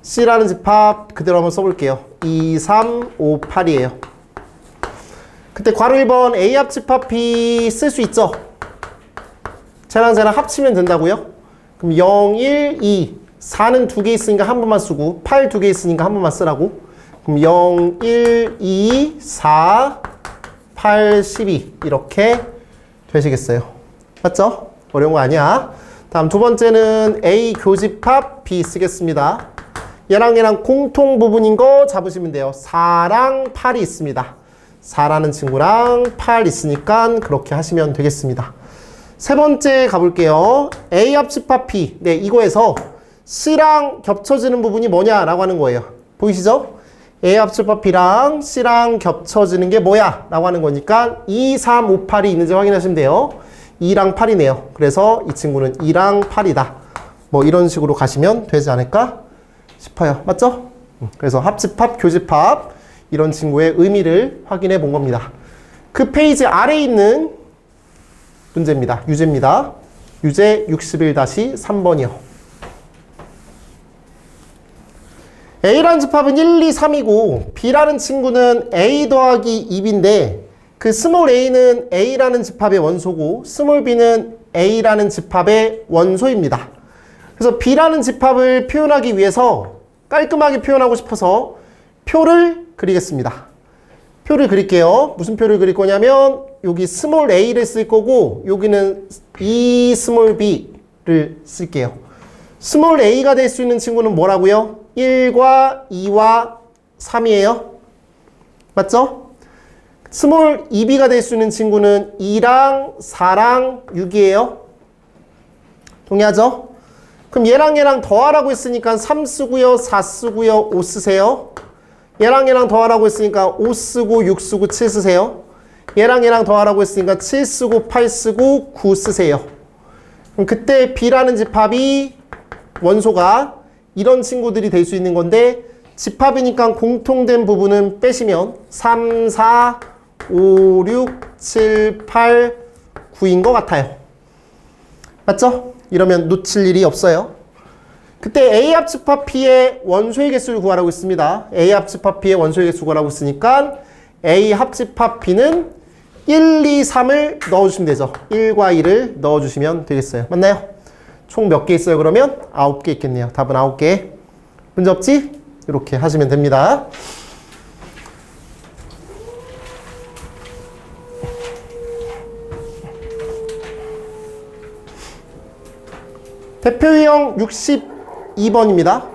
C라는 집합 그대로 한번 써볼게요. 2, 3, 5, 8이에요. 그때 괄호 1번 A 합집합 B 쓸 수 있죠? 쟤랑 쟤랑 합치면 된다고요? 그럼 0, 1, 2 4는 2개 있으니까 한 번만 쓰고 8 2개 있으니까 한 번만 쓰라고. 그럼 0, 1, 2, 4, 8, 12 이렇게 되시겠어요. 맞죠? 어려운 거 아니야. 다음 두 번째는 A 교집합 B 쓰겠습니다. 얘랑 얘랑 공통 부분인 거 잡으시면 돼요. 4랑 8이 있습니다. 4라는 친구랑 8 있으니까 그렇게 하시면 되겠습니다. 세 번째 가볼게요. A 합집합 B. 네, 이거에서 C랑 겹쳐지는 부분이 뭐냐라고 하는 거예요. 보이시죠? A 합집합 B랑 C랑 겹쳐지는 게 뭐야? 라고 하는 거니까 2, 3, 5, 8이 있는지 확인하시면 돼요. 2랑 8이네요. 그래서 이 친구는 2랑 8이다. 뭐 이런 식으로 가시면 되지 않을까 싶어요. 맞죠? 그래서 합집합, 교집합 이런 친구의 의미를 확인해 본 겁니다. 그 페이지 아래에 있는 문제입니다. 유제입니다. 유제 61-3번이요. A라는 집합은 1, 2, 3이고 B라는 친구는 A 더하기 2B인데 그 스몰 a는 A라는 집합의 원소고 스몰 b는 A라는 집합의 원소입니다. 그래서 B라는 집합을 표현하기 위해서 깔끔하게 표현하고 싶어서 표를 그리겠습니다. 표를 그릴게요. 무슨 표를 그릴 거냐면 여기 스몰 a를 쓸 거고 여기는 이 스몰 b를 쓸게요. 스몰 a가 될 수 있는 친구는 뭐라고요? 1과 2와 3이에요. 맞죠? 스몰 2b가 될 수 있는 친구는 2랑 4랑 6이에요. 동의하죠? 그럼 얘랑 얘랑 더하라고 했으니까 3 쓰고요, 4 쓰고요, 5 쓰세요. 얘랑 얘랑 더하라고 했으니까 5 쓰고 6 쓰고 7 쓰세요. 얘랑 얘랑 더하라고 했으니까 7 쓰고 8 쓰고 9 쓰세요. 그럼 그때 B라는 집합이 원소가 이런 친구들이 될 수 있는 건데 집합이니까 공통된 부분은 빼시면 3, 4, 5, 6, 7, 8, 9인 것 같아요. 맞죠? 이러면 놓칠 일이 없어요. 그때 A 합집합 P의 원소의 개수를 구하라고 했습니다. A 합집합 P의 원소의 개수 구하라고 했으니까 A 합집합 P는 1, 2, 3을 넣어주시면 되죠. 1과 2를 넣어주시면 되겠어요. 맞나요? 총 몇 개 있어요? 그러면 9개 있겠네요. 답은 9개. 문제 없지? 이렇게 하시면 됩니다. 대표 유형 62번입니다.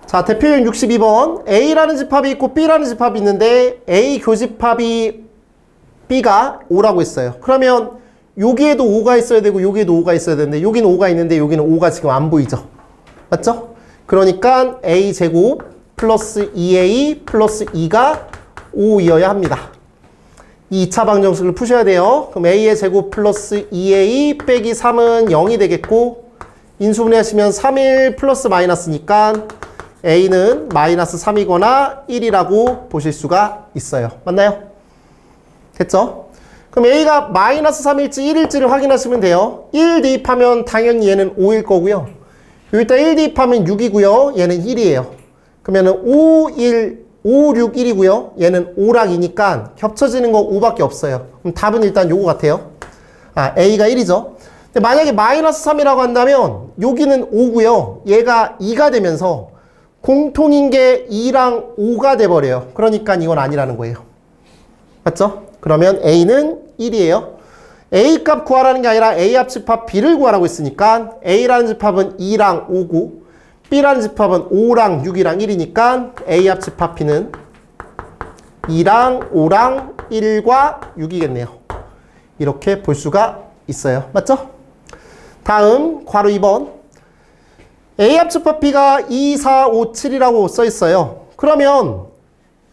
자, 대표 유형 62번. A라는 집합이 있고 B라는 집합이 있는데 A 교집합이 B가 5라고 했어요. 그러면 여기에도 5가 있어야 되고 여기에도 5가 있어야 되는데 여기는 5가 있는데 여기는 5가 지금 안 보이죠? 맞죠? 그러니까 A제곱 플러스 2A 플러스 2가 5이어야 합니다. 이 2차 방정식을 푸셔야 돼요. 그럼 A의 제곱 플러스 2A 빼기 3은 0이 되겠고 인수분해하시면 3일 플러스 마이너스니까 A는 마이너스 3이거나 1이라고 보실 수가 있어요. 맞나요? 됐죠? 그럼 A가 마이너스 3일지 1일지를 확인하시면 돼요. 1 대입하면 당연히 얘는 5일 거고요. 여기다 1 대입하면 6이고요. 얘는 1이에요. 그러면은 5, 1, 5, 6, 1이고요. 얘는 5랑 2니까 겹쳐지는 거 5밖에 없어요. 그럼 답은 일단 요거 같아요. A가 1이죠. 근데 만약에 마이너스 3이라고 한다면 여기는 5고요. 얘가 2가 되면서 공통인 게 2랑 5가 돼버려요. 그러니까 이건 아니라는 거예요. 맞죠? 그러면 A는 1이에요. A 값 구하라는 게 아니라 A 합집합 B를 구하라고 했으니까 A라는 집합은 2랑 5고 B라는 집합은 5랑 6이랑 1이니까 A 합집합 B는 2랑 5랑 1과 6이겠네요. 이렇게 볼 수가 있어요. 맞죠? 다음 괄호 2번 A 합집합 B가 2, 4, 5, 7이라고 써 있어요. 그러면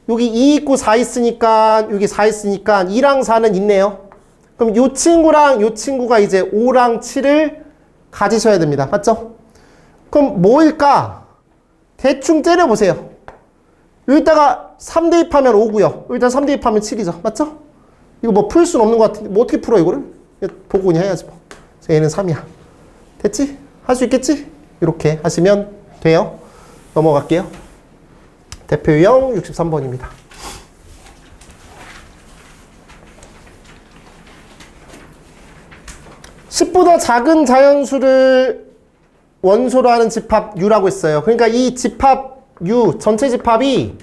여기 2 있고 4 있으니까 여기 4 있으니까 2랑 4는 있네요. 그럼 이 친구랑 이 친구가 이제 5랑 7을 가지셔야 됩니다. 맞죠? 그럼 뭐일까? 대충 때려보세요. 여기다가 3 대입하면 5고요. 여기다 3 대입하면 7이죠. 맞죠? 이거 뭐 풀 수는 없는 것 같은데 뭐 어떻게 풀어 이거를? 보고 그냥 해야지 뭐. 얘는 3이야. 됐지? 할 수 있겠지? 이렇게 하시면 돼요. 넘어갈게요. 대표 유형 63번입니다. 10보다 작은 자연수를 원소로 하는 집합 U라고 했어요. 그러니까 이 집합 U, 전체 집합이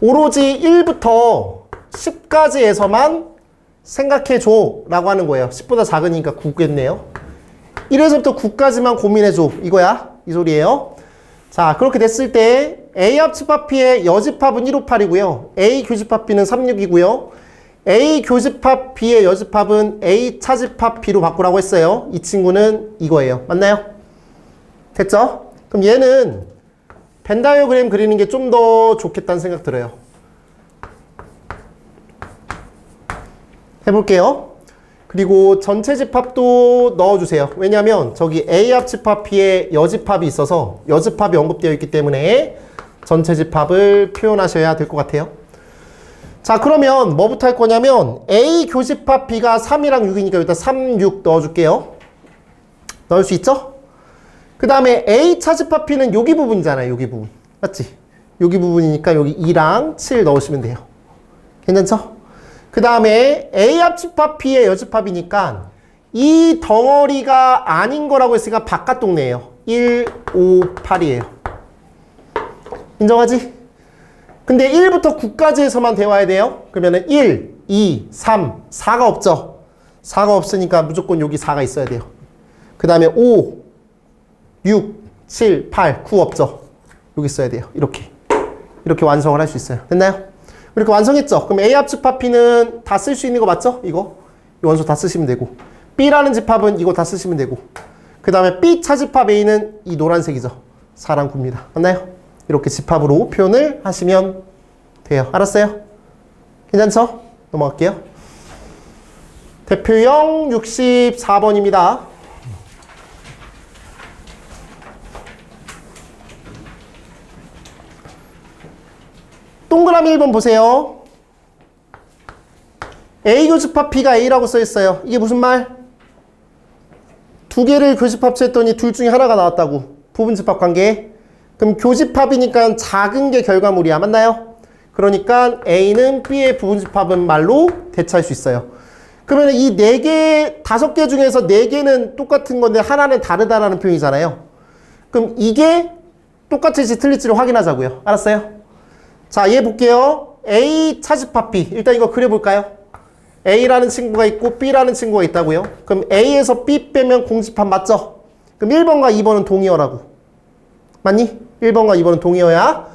오로지 1부터 10까지에서만 생각해줘 라고 하는 거예요. 10보다 작으니까 9겠네요. 1에서부터 9까지만 고민해줘. 이거야. 이 소리예요. 자, 그렇게 됐을 때 A 합집합 B의 여집합은 158이고요. A 교집합 B는 36이고요. A 교집합 B의 여집합은 A 차집합 B로 바꾸라고 했어요. 이 친구는 이거예요. 맞나요? 됐죠? 그럼 얘는 벤 다이어그램 그리는 게 좀 더 좋겠다는 생각 들어요. 해볼게요. 그리고 전체 집합도 넣어주세요. 왜냐하면 저기 A 합집합 B의 여집합이 있어서 여집합이 언급되어 있기 때문에 전체 집합을 표현하셔야 될 것 같아요. 자, 그러면 뭐부터 할 거냐면 A 교집합 B가 3이랑 6이니까 여기다 3, 6 넣어줄게요. 넣을 수 있죠? 그 다음에 A 차집합 B는 여기 부분이잖아요. 여기 부분. 맞지? 여기 부분이니까 여기 2랑 7 넣으시면 돼요. 괜찮죠? 그 다음에 A 합집합 B의 여집합이니까 이 덩어리가 아닌 거라고 했으니까 바깥 동네예요. 1, 5, 8이에요. 인정하지? 근데 1부터 9까지에서만 대화해야 돼요. 그러면은 1, 2, 3, 4가 없죠? 4가 없으니까 무조건 여기 4가 있어야 돼요. 그 다음에 5, 6, 7, 8, 9 없죠? 여기 있어야 돼요. 이렇게 완성을 할 수 있어요. 됐나요? 이렇게 완성했죠? 그럼 A 합집합 B는 다 쓸 수 있는 거 맞죠? 이거 이 원소 다 쓰시면 되고 B라는 집합은 이거 다 쓰시면 되고 그 다음에 B 차집합 A는 이 노란색이죠. 4랑 9입니다. 맞나요? 이렇게 집합으로 표현을 하시면 돼요. 알았어요? 괜찮죠? 넘어갈게요. 대표형 64번입니다. 동그라미 1번 보세요. A 교집합 B가 A라고 써있어요. 이게 무슨 말? 두 개를 교집합체했더니 둘 중에 하나가 나왔다고. 부분집합 관계. 그럼 교집합이니까 작은 게 결과물이야. 맞나요? 그러니까 A는 B의 부분집합은 말로 대체할 수 있어요. 그러면 이 4개, 5개 중에서 4개는 똑같은 건데 하나는 다르다라는 표현이잖아요. 그럼 이게 똑같을지 틀릴지를 확인하자고요. 알았어요? 자, 얘 볼게요. A 차집합 B. 일단 이거 그려볼까요? A라는 친구가 있고 B라는 친구가 있다고요. 그럼 A에서 B 빼면 공집합 맞죠? 그럼 1번과 2번은 동의어라고. 맞니? 1번과 2번은 동의어야.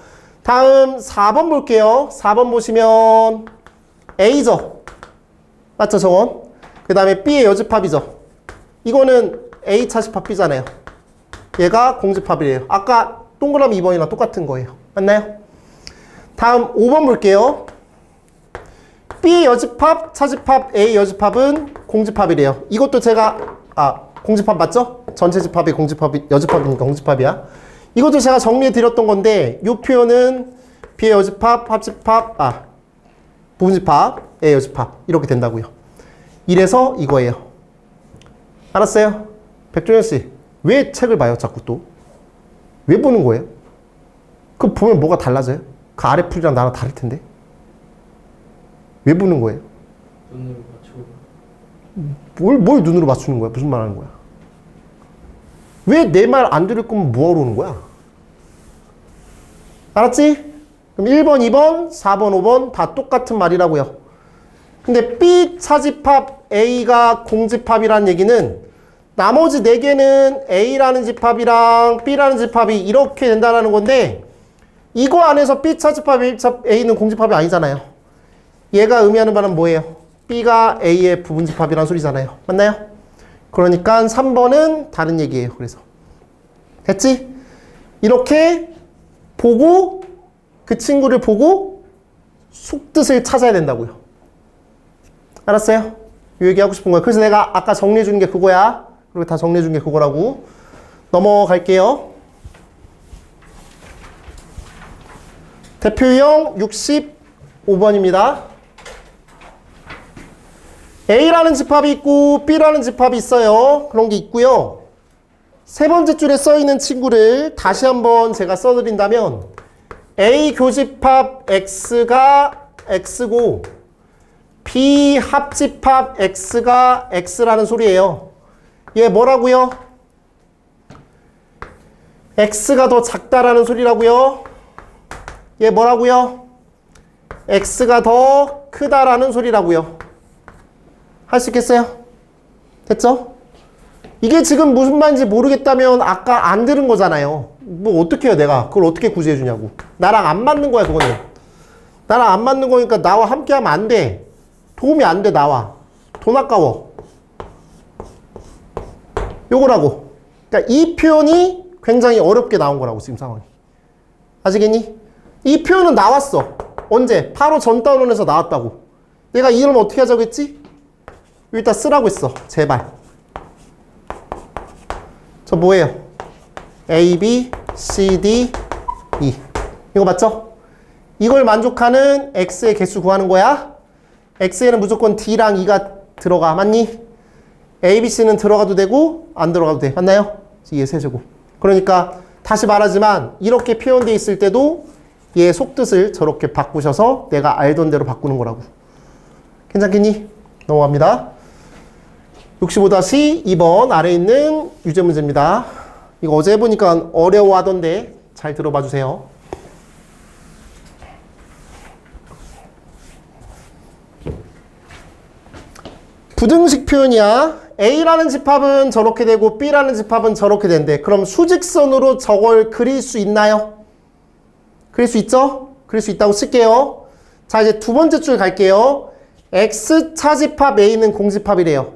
다음 4번 볼게요. 4번 보시면 A죠? 맞죠, 저건? 그 다음에 B의 여집합이죠? 이거는 A 차집합 B잖아요. 얘가 공집합이래요. 아까 동그라미 2번이랑 똑같은 거예요. 맞나요? 다음 5번 볼게요. B 여집합, 차집합, A 여집합은 공집합이래요. 이것도 제가 공집합 맞죠? 전체 집합이 공집합이 여집합이니까 공집합이야. 이것도 제가 정리해 드렸던 건데 이 표현은 B의 여집합, 합집합, 부분집합, A 여집합 이렇게 된다고요. 이래서 이거예요. 알았어요? 백종현 씨, 왜 책을 봐요? 자꾸 또? 왜 보는 거예요? 그 보면 뭐가 달라져요? 그 아래 풀이랑 나랑 다를 텐데. 왜 보는 거예요? 눈으로 맞추고. 뭘 눈으로 맞추는 거야? 무슨 말 하는 거야? 왜 내 말 안 들을 거면 뭐하러 오는 거야? 알았지? 그럼 1번, 2번, 4번, 5번 다 똑같은 말이라고요. 근데 B 차집합 A가 공집합이라는 얘기는 나머지 4개는 A라는 집합이랑 B라는 집합이 이렇게 된다는 건데 이거 안에서 B 차집합 A는 공집합이 아니잖아요. 얘가 의미하는 바는 뭐예요? B가 A의 부분집합이라는 소리잖아요. 맞나요? 그러니까 3번은 다른 얘기예요. 그래서 됐지? 이렇게 보고 그 친구를 보고 속뜻을 찾아야 된다고요. 알았어요? 이 얘기하고 싶은 거야. 그래서 내가 아까 정리해 주는 게 그거야. 그리고 다 정리해 준 게 그거라고. 넘어갈게요. 대표 유형 65번입니다. A라는 집합이 있고 B라는 집합이 있어요. 그런 게 있고요. 세 번째 줄에 써 있는 친구를 다시 한번 제가 써드린다면 A 교집합 X가 X고 B 합집합 X가 X라는 소리예요. 얘 뭐라고요? X가 더 작다라는 소리라고요. 얘 뭐라고요? X가 더 크다라는 소리라고요. 할 수 있겠어요? 됐죠? 이게 지금 무슨 말인지 모르겠다면 아까 안 들은 거잖아요. 뭐 어떻게 해요 내가? 그걸 어떻게 구제해 주냐고. 나랑 안 맞는 거야 그거는. 나랑 안 맞는 거니까 나와 함께 하면 안 돼. 도움이 안 돼 나와. 돈 아까워. 요거라고. 그러니까 이 표현이 굉장히 어렵게 나온 거라고 지금 상황이. 아시겠니? 이 표현은 나왔어. 언제? 바로 전 단원에서 나왔다고. 내가 이름 어떻게 하자고 했지? 여기다 쓰라고 했어. 제발. 저 뭐예요? A, B, C, D, E. 이거 맞죠? 이걸 만족하는 X의 개수 구하는 거야. X에는 무조건 D랑 E가 들어가. 맞니? A, B, C는 들어가도 되고 안 들어가도 돼. 맞나요? 얘 세제곱. 그러니까 다시 말하지만 이렇게 표현되어 있을 때도 얘의 속뜻을 저렇게 바꾸셔서 내가 알던 대로 바꾸는 거라고. 괜찮겠니? 넘어갑니다. 65-2번 아래에 있는 유제 문제입니다. 이거 어제 해보니까 어려워하던데 잘 들어봐 주세요. 부등식 표현이야. A라는 집합은 저렇게 되고 B라는 집합은 저렇게 된대. 그럼 수직선으로 저걸 그릴 수 있나요? 그릴 수 있죠? 그릴 수 있다고 쓸게요. 자, 이제 두 번째 줄 갈게요. X 차집합 A는 공집합이래요.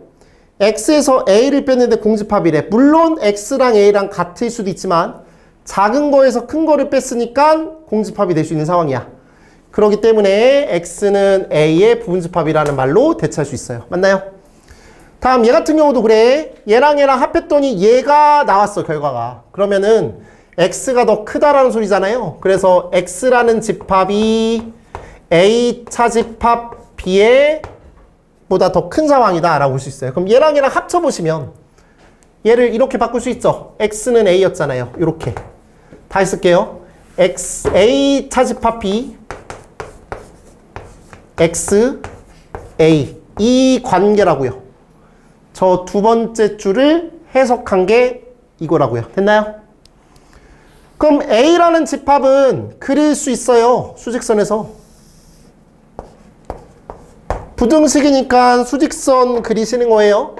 X에서 A를 뺐는데 공집합이래. 물론 X랑 A랑 같을 수도 있지만 작은 거에서 큰 거를 뺐으니까 공집합이 될 수 있는 상황이야. 그렇기 때문에 X는 A의 부분집합이라는 말로 대체할 수 있어요. 맞나요? 다음 얘 같은 경우도 그래. 얘랑 얘랑 합했더니 얘가 나왔어 결과가. 그러면은 X가 더 크다라는 소리잖아요. 그래서 X라는 집합이 A 차집합 B의 보다 더 큰 상황이다 라고 볼 수 있어요. 그럼 얘랑 얘랑 합쳐보시면 얘를 이렇게 바꿀 수 있죠. X는 A였잖아요. 이렇게 다 했을게요. X, A 차집합 B X, A 이 관계라고요. 저 두 번째 줄을 해석한 게 이거라고요. 됐나요? 그럼 A라는 집합은 그릴 수 있어요. 수직선에서. 부등식이니까 수직선 그리시는 거예요.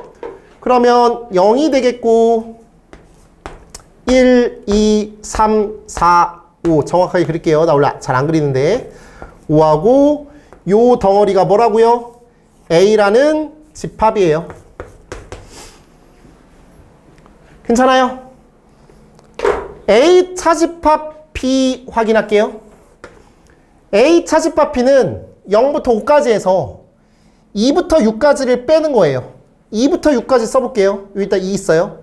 그러면 0이 되겠고 1, 2, 3, 4, 5 정확하게 그릴게요. 나 원래 잘 안 그리는데 5하고 요 덩어리가 뭐라고요? A라는 집합이에요. 괜찮아요? A 차집합 B 확인할게요. A 차집합 B는 0부터 5까지 해서 2부터 6까지를 빼는 거예요. 2부터 6까지 써볼게요. 여기다 2 있어요.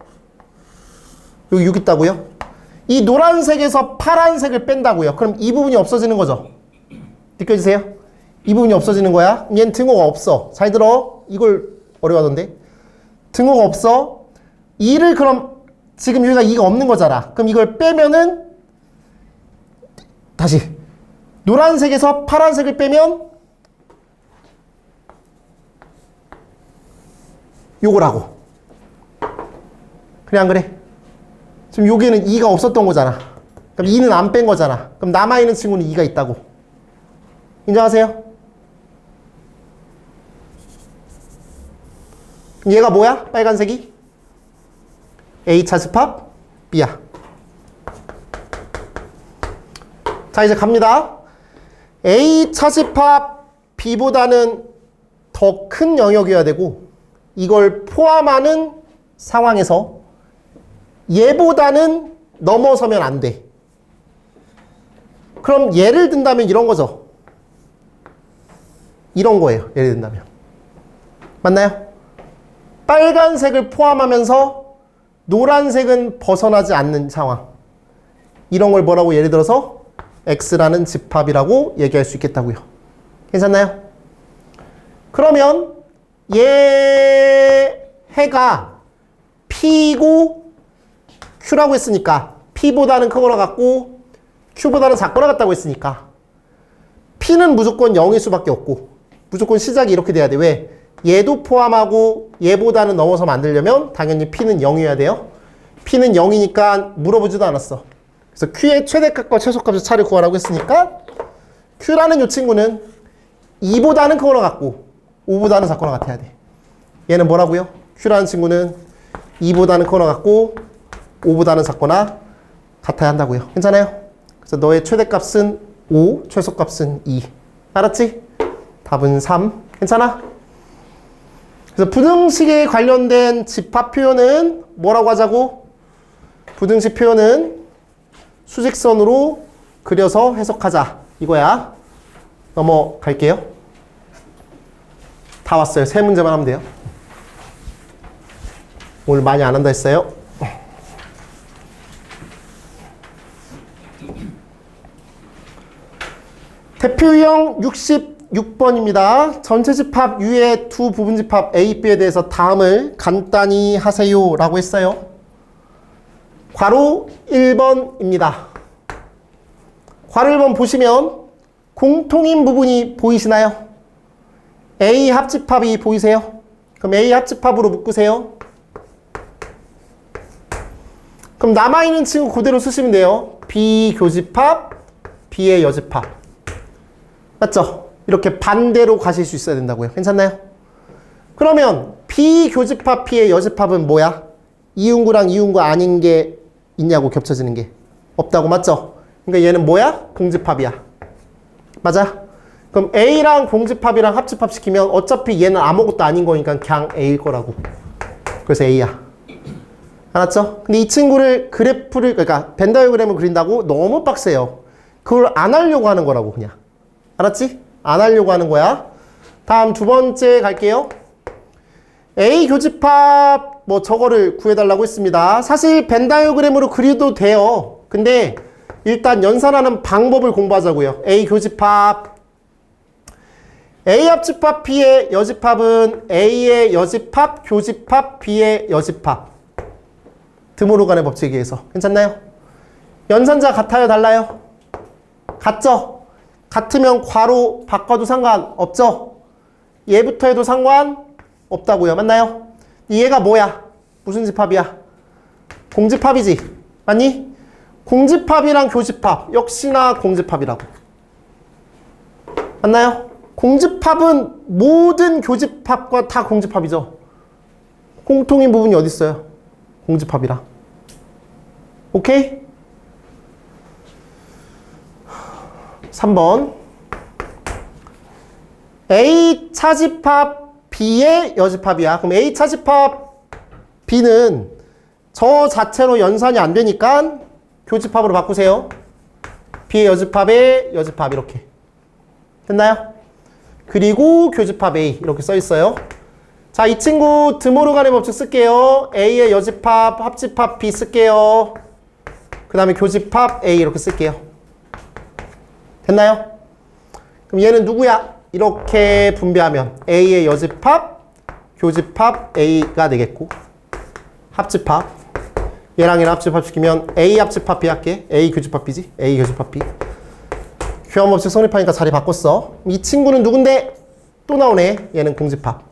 여기 6 있다고요? 이 노란색에서 파란색을 뺀다고요. 그럼 이 부분이 없어지는 거죠. 느껴지세요? 이 부분이 없어지는 거야. 얘는 등호가 없어. 잘 들어. 이걸 어려워하던데. 등호가 없어. 2를 그럼 지금 여기가 2가 없는 거잖아. 그럼 이걸 빼면은 다시 노란색에서 파란색을 빼면 요거라고. 그래 안 그래? 지금 여기에는 2가 없었던 거잖아. 그럼 2는 안 뺀 거잖아. 그럼 남아있는 친구는 2가 있다고. 인정하세요? 얘가 뭐야? 빨간색이? A차 집합 B야. 자, 이제 갑니다. A차 집합 B보다는 더 큰 영역이어야 되고, 이걸 포함하는 상황에서 얘보다는 넘어서면 안 돼. 그럼 예를 든다면 이런 거죠. 이런 거예요. 예를 든다면. 맞나요? 빨간색을 포함하면서 노란색은 벗어나지 않는 상황. 이런 걸 뭐라고 예를 들어서 X라는 집합이라고 얘기할 수 있겠다고요. 괜찮나요? 그러면 얘 해가 P고 Q라고 했으니까 P보다는 크거나 같고 Q보다는 작거나 같다고 했으니까 P는 무조건 0일 수밖에 없고 무조건 시작이 이렇게 돼야 돼. 왜? 얘도 포함하고 얘보다는 넘어서 만들려면 당연히 P는 0이어야 돼요. P는 0이니까 물어보지도 않았어. 그래서 Q의 최대값과 최소값의 차를 구하라고 했으니까 Q라는 이 친구는 2보다는 크거나 같고 5보다는 작거나 같아야 돼. 얘는 뭐라고요? Q라는 친구는 2보다는 크거나 같고 5보다는 작거나 같아야 한다고요. 괜찮아요? 그래서 너의 최대값은 5, 최소값은 2. 알았지? 답은 3. 괜찮아? 그래서 부등식에 관련된 집합 표현은 뭐라고 하자고? 부등식 표현은 수직선으로 그려서 해석하자. 이거야. 넘어갈게요. 다 왔어요. 3문제만 하면 돼요. 오늘 많이 안 한다 했어요. 대표 유형 66번입니다. 전체 집합 U의 두 부분 집합 A, B에 대해서 다음을 간단히 하세요 라고 했어요. 괄호 1번입니다. 괄호 1번 보시면 공통인 부분이 보이시나요? A 합집합이 보이세요? 그럼 A 합집합으로 묶으세요. 그럼 남아있는 친구 그대로 쓰시면 돼요. B 교집합, B의 여집합. 맞죠? 이렇게 반대로 가실 수 있어야 된다고요. 괜찮나요? 그러면 B 교집합, B의 여집합은 뭐야? 이응구랑 이응구 아닌 게 있냐고, 겹쳐지는 게. 없다고, 맞죠? 그러니까 얘는 뭐야? 공집합이야. 맞아? 그럼 A랑 공집합이랑 합집합 시키면 어차피 얘는 아무것도 아닌 거니까 그냥 A일 거라고. 그래서 A야. 알았죠? 근데 이 친구를 그래프를, 그러니까 벤 다이어그램을 그린다고 너무 빡세요. 그걸 안 하려고 하는 거라고, 그냥. 알았지? 안 하려고 하는 거야. 다음 두 번째 갈게요. A 교집합 뭐 저거를 구해달라고 했습니다. 사실 벤 다이어그램으로 그려도 돼요. 근데 일단 연산하는 방법을 공부하자고요. A 교집합, A 합집합 B의 여집합은 A의 여집합, 교집합, B의 여집합. 드모르간의 법칙에 의해서. 괜찮나요? 연산자 같아요? 달라요? 같죠? 같으면 괄호 바꿔도 상관없죠? 얘부터 해도 상관없다고요. 맞나요? 얘가 뭐야? 무슨 집합이야? 공집합이지. 맞니? 공집합이랑 교집합 역시나 공집합이라고. 맞나요? 공집합은 모든 교집합과 다 공집합이죠. 공통인 부분이 어디 있어요? 공집합이랑. 오케이? 3번. A 차집합 B의 여집합이야. 그럼 A 차집합 B는 저 자체로 연산이 안 되니까 교집합으로 바꾸세요. B의 여집합의 여집합 이렇게. 됐나요? 그리고 교집합 A 이렇게 써 있어요. 자, 이 친구 드모르간의 법칙 쓸게요. A의 여집합, 합집합 B 쓸게요. 그 다음에 교집합 A 이렇게 쓸게요. 됐나요? 그럼 얘는 누구야? 이렇게 분배하면 A의 여집합, 교집합 A가 되겠고, 합집합 얘랑 얘랑 합집합 시키면 A 합집합 B 할게. A 교집합 B지? A 교집합 B. 교환법칙 성립하니까 자리 바꿨어. 이 친구는 누군데? 또 나오네. 얘는 공집합.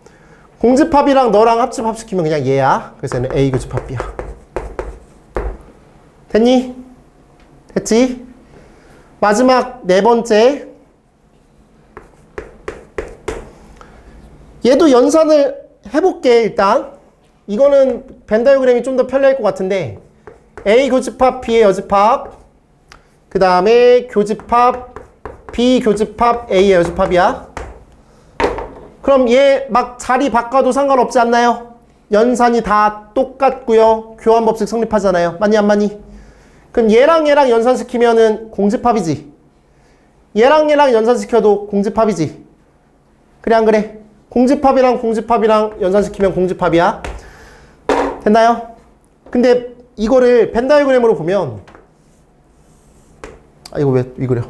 공집합이랑 너랑 합집합시키면 그냥 얘야. 그래서 얘는 A 교집합 B야. 됐니? 됐지? 마지막 네 번째. 얘도 연산을 해볼게. 일단 이거는 벤 다이어그램이 좀 더 편리할 것 같은데 A 교집합 B의 여집합, 그 다음에 교집합 B 교집합 A의 여집합이야. 그럼 얘 막 자리 바꿔도 상관없지 않나요? 연산이 다 똑같고요. 교환법칙 성립하잖아요. 맞니 안 맞니? 그럼 얘랑 얘랑 연산시키면은 공집합이지. 얘랑 얘랑 연산시켜도 공집합이지. 그래 안 그래? 공집합이랑 공집합이랑 연산시키면 공집합이야. 됐나요? 근데 이거를 벤 다이어그램으로 보면 이거 왜 이거려?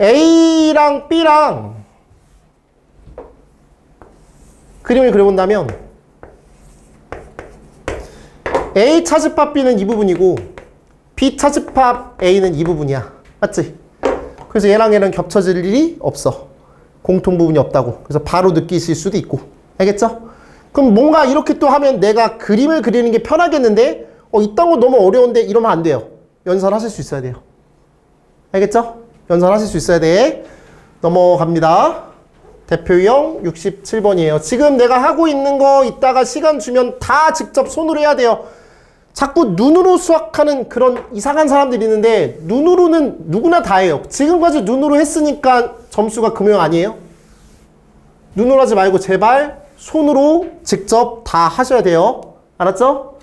A랑 B랑 그림을 그려본다면 A 차집합 B는 이 부분이고 B 차집합 A는 이 부분이야. 맞지? 그래서 얘랑 얘랑 겹쳐질 일이 없어. 공통 부분이 없다고. 그래서 바로 느끼실 수도 있고. 알겠죠? 그럼 뭔가 이렇게 또 하면 내가 그림을 그리는 게 편하겠는데 이딴 거 너무 어려운데 이러면 안 돼요. 연산하실 수 있어야 돼요. 알겠죠? 연산하실 수 있어야 돼. 넘어갑니다. 대표 유형 67번이에요. 지금 내가 하고 있는 거 이따가 시간 주면 다 직접 손으로 해야 돼요. 자꾸 눈으로 수학하는 그런 이상한 사람들이 있는데 눈으로는 누구나 다 해요. 지금까지 눈으로 했으니까 점수가 그 모양 아니에요? 눈으로 하지 말고 제발 손으로 직접 다 하셔야 돼요. 알았죠?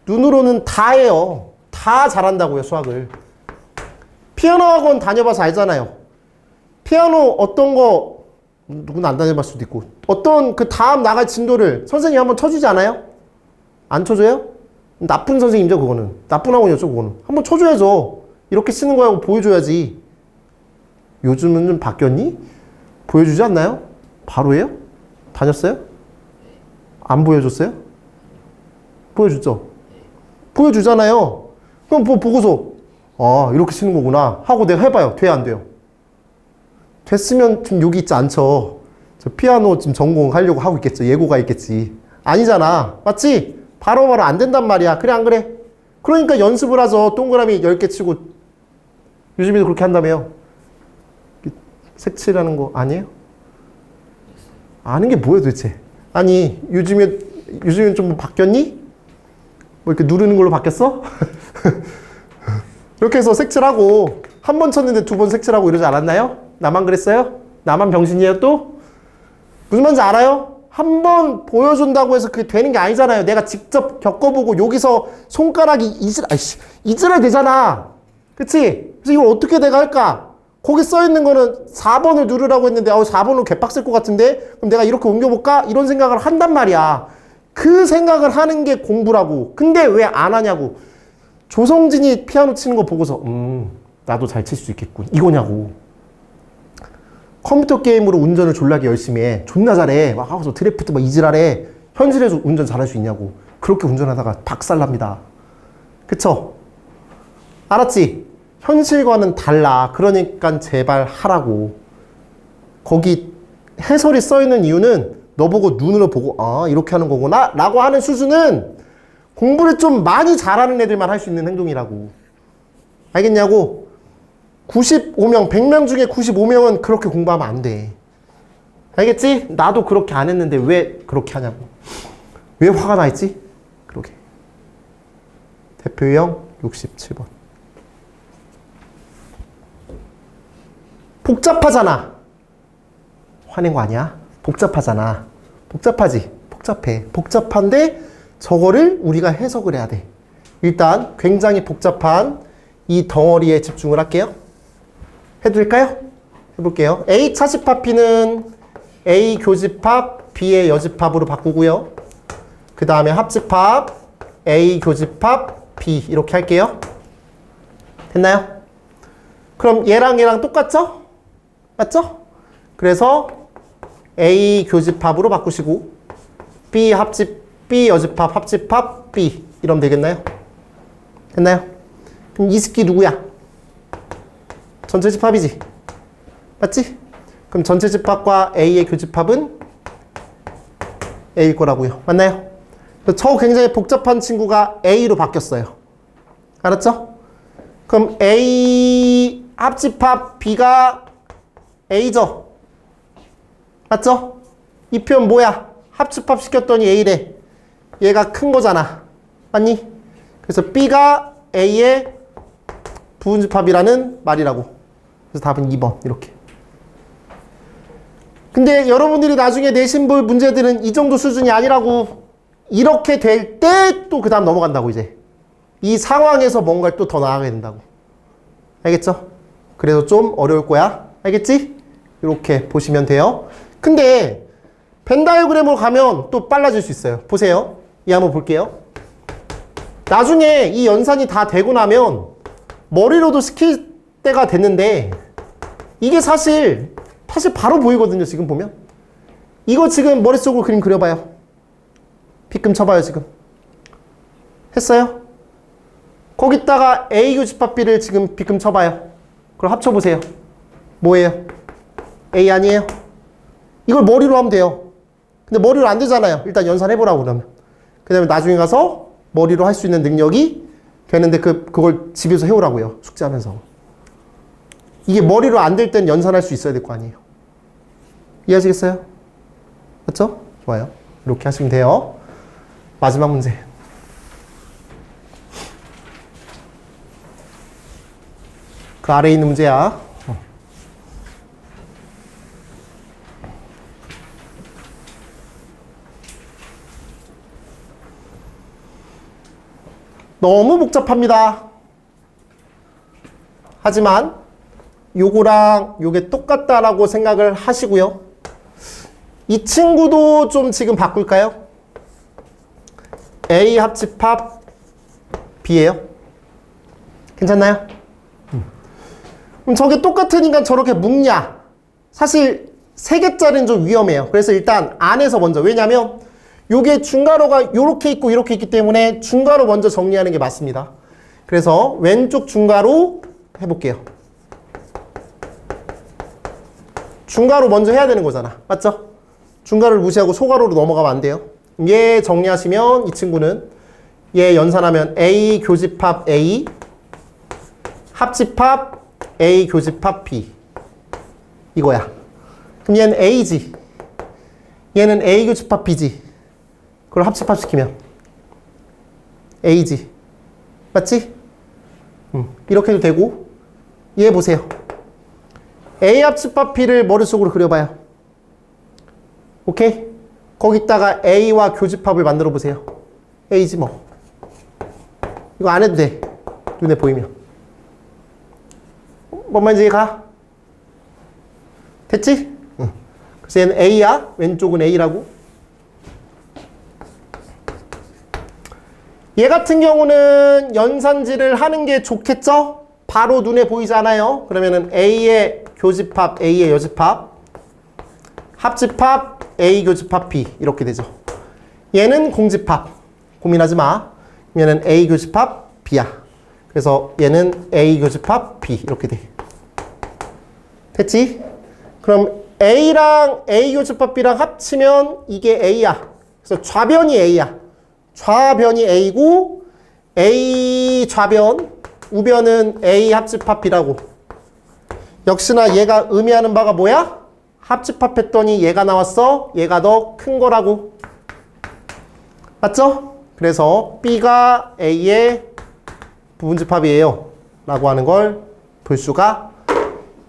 눈으로는 다 해요. 다 잘한다고요, 수학을. 피아노 학원 다녀봐서 알잖아요. 피아노 어떤 거 누구나 안 다녀볼 수도 있고 어떤 그 다음 나갈 진도를 선생님이 한번 쳐주지 않아요? 안 쳐줘요? 나쁜 선생님이죠, 그거는. 나쁜 학원이었죠, 그거는. 한번 쳐줘야죠. 이렇게 쓰는 거라고 보여줘야지. 요즘은 좀 바뀌었니? 보여주지 않나요? 바로 해요? 다녔어요? 안 보여줬어요? 보여줬죠? 보여주잖아요. 그럼 보고서 이렇게 쓰는 거구나 하고 내가 해봐요. 돼요, 안 돼요? 됐으면 지금 여기 있지 않죠. 저 피아노 지금 전공하려고 하고 있겠죠. 예고가 있겠지. 아니잖아. 맞지? 바로바로 안 된단 말이야. 그래 안 그래? 그러니까 연습을 하죠. 동그라미 10개 치고. 요즘에도 그렇게 한다며요. 색칠하는 거 아니에요? 아는 게 뭐야 도대체? 아니 요즘엔 좀 바뀌었니? 뭐 이렇게 누르는 걸로 바뀌었어? 이렇게 해서 색칠하고 한 번 쳤는데 두 번 색칠하고 이러지 않았나요? 나만 그랬어요? 나만 병신이에요 또? 무슨 말인지 알아요? 한 번 보여준다고 해서 그게 되는 게 아니잖아요. 내가 직접 겪어보고 여기서 손가락이 이질할 되잖아. 그치? 그래서 이걸 어떻게 내가 할까? 거기 써있는 거는 4번을 누르라고 했는데 4번으로 개빡셀 것 같은데 그럼 내가 이렇게 옮겨볼까? 이런 생각을 한단 말이야. 그 생각을 하는 게 공부라고. 근데 왜 안 하냐고. 조성진이 피아노 치는 거 보고서 나도 잘 칠 수 있겠군. 이거냐고. 컴퓨터 게임으로 운전을 졸라게 열심히 해. 존나 잘해. 막 하고서 드래프트 막 이질하래. 현실에서 운전 잘할 수 있냐고. 그렇게 운전하다가 박살납니다. 그쵸? 알았지? 현실과는 달라. 그러니까 제발 하라고. 거기 해설이 써있는 이유는 너 보고 눈으로 보고 이렇게 하는 거구나 라고 하는 수준은 공부를 좀 많이 잘하는 애들만 할 수 있는 행동이라고. 알겠냐고? 95명, 100명 중에 95명은 그렇게 공부하면 안 돼. 알겠지? 나도 그렇게 안 했는데 왜 그렇게 하냐고. 왜 화가 나 있지? 그러게. 대표 유형 67번. 복잡하잖아. 화낸 거 아니야? 복잡하잖아. 복잡하지? 복잡해. 복잡한데 저거를 우리가 해석을 해야 돼. 일단 굉장히 복잡한 이 덩어리에 집중을 할게요. 해드릴까요? 해볼게요. A 차집합 B는 A 교집합 B의 여집합으로 바꾸고요. 그 다음에 합집합 A 교집합 B 이렇게 할게요. 됐나요? 그럼 얘랑 얘랑 똑같죠? 맞죠? 그래서 A 교집합으로 바꾸시고 B 여집합 합집합 B 이러면 되겠나요? 됐나요? 그럼 이 새끼 누구야? 전체 집합이지. 맞지? 그럼 전체 집합과 A의 교집합은 A일 거라고요. 맞나요? 저 굉장히 복잡한 친구가 A로 바뀌었어요. 알았죠? 그럼 A 합집합 B가 A죠? 맞죠? 이 표현 뭐야? 합집합 시켰더니 A래. 얘가 큰 거잖아. 맞니? 그래서 B가 A의 부분집합이라는 말이라고. 그래서 답은 2번 이렇게. 근데 여러분들이 나중에 내신 볼 문제들은 이 정도 수준이 아니라고. 이렇게 될 때 또 그 다음 넘어간다고 이제. 이 상황에서 뭔가를 또 더 나아가야 된다고. 알겠죠? 그래서 좀 어려울 거야. 알겠지? 이렇게 보시면 돼요. 근데 벤 다이어그램으로 가면 또 빨라질 수 있어요. 보세요. 이 한번 볼게요. 나중에 이 연산이 다 되고 나면 머리로도 스킬 때가 됐는데 이게 사실 바로 보이거든요. 지금 보면. 이거 지금 머릿속으로 그림 그려봐요. 빗금 쳐봐요. 지금. 했어요? 거기다가 A 교집합 B를 지금 빗금 쳐봐요. 그럼 합쳐보세요. 뭐예요? A 아니에요? 이걸 머리로 하면 돼요. 근데 머리로 안 되잖아요. 일단 연산해보라고 그러면. 그 다음에 나중에 가서 머리로 할 수 있는 능력이 되는데 그걸 집에서 해오라고요. 숙제하면서. 이게 머리로 안 될 땐 연산할 수 있어야 될 거 아니에요. 이해하시겠어요? 맞죠? 좋아요. 이렇게 하시면 돼요. 마지막 문제. 그 아래에 있는 문제야. 너무 복잡합니다. 하지만 요거랑 요게 똑같다라고 생각을 하시고요. 이 친구도 좀 지금 바꿀까요? A 합집합 B예요. 괜찮나요? 그럼 저게 똑같으니까 저렇게 묶냐? 사실 3개짜리는 좀 위험해요. 그래서 일단 안에서 먼저. 왜냐면 요게 중괄호가 요렇게 있고 이렇게 있기 때문에 중괄호 먼저 정리하는 게 맞습니다. 그래서 왼쪽 중괄호 해볼게요. 중괄호 먼저 해야 되는 거잖아. 맞죠? 중괄호를 무시하고 소괄호로 넘어가면 안 돼요. 얘 정리하시면 이 친구는 얘 연산하면 A 교집합 A 합집합 A 교집합 B 이거야. 그럼 얘는 A지. 얘는 A 교집합 B지. 그걸 합집합시키면 A지. 맞지? 이렇게 해도 되고. 얘 보세요. A 합집합 B를 머릿속으로 그려봐요. 오케이? 거기다가 A와 교집합을 만들어 보세요. A지 뭐. 이거 안 해도 돼. 눈에 보이면. 뭔 말인지 가? 됐지? 응. 그래서 얘는 A야. 왼쪽은 A라고. 얘 같은 경우는 연산지를 하는 게 좋겠죠? 바로 눈에 보이잖아요. 그러면은 A의 교집합, A의 여집합, 합집합, A 교집합 B 이렇게 되죠. 얘는 공집합. 고민하지 마. 얘는 A 교집합 B야. 그래서 얘는 A 교집합 B 이렇게 돼. 됐지? 그럼 A랑 A 교집합 B랑 합치면 이게 A야. 그래서 좌변이 A야. 좌변이 A고 A 좌변, 우변은 A 합집합 B라고. 역시나 얘가 의미하는 바가 뭐야? 합집합했더니 얘가 나왔어. 얘가 더 큰 거라고. 맞죠? 그래서 B가 A의 부분집합이에요. 라고 하는 걸 볼 수가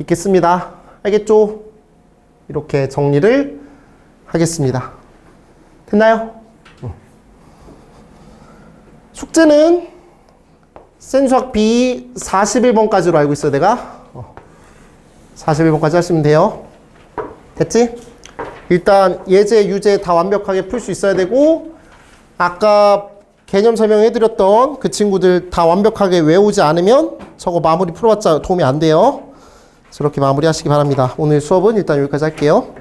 있겠습니다. 알겠죠? 이렇게 정리를 하겠습니다. 됐나요? 숙제는 센수학 B 41번까지로 알고 있어 내가. 41번까지 하시면 돼요. 됐지? 일단 예제, 유제 다 완벽하게 풀 수 있어야 되고 아까 개념 설명해드렸던 그 친구들 다 완벽하게 외우지 않으면 저거 마무리 풀어봤자 도움이 안 돼요. 그래서 이렇게 마무리하시기 바랍니다. 오늘 수업은 일단 여기까지 할게요.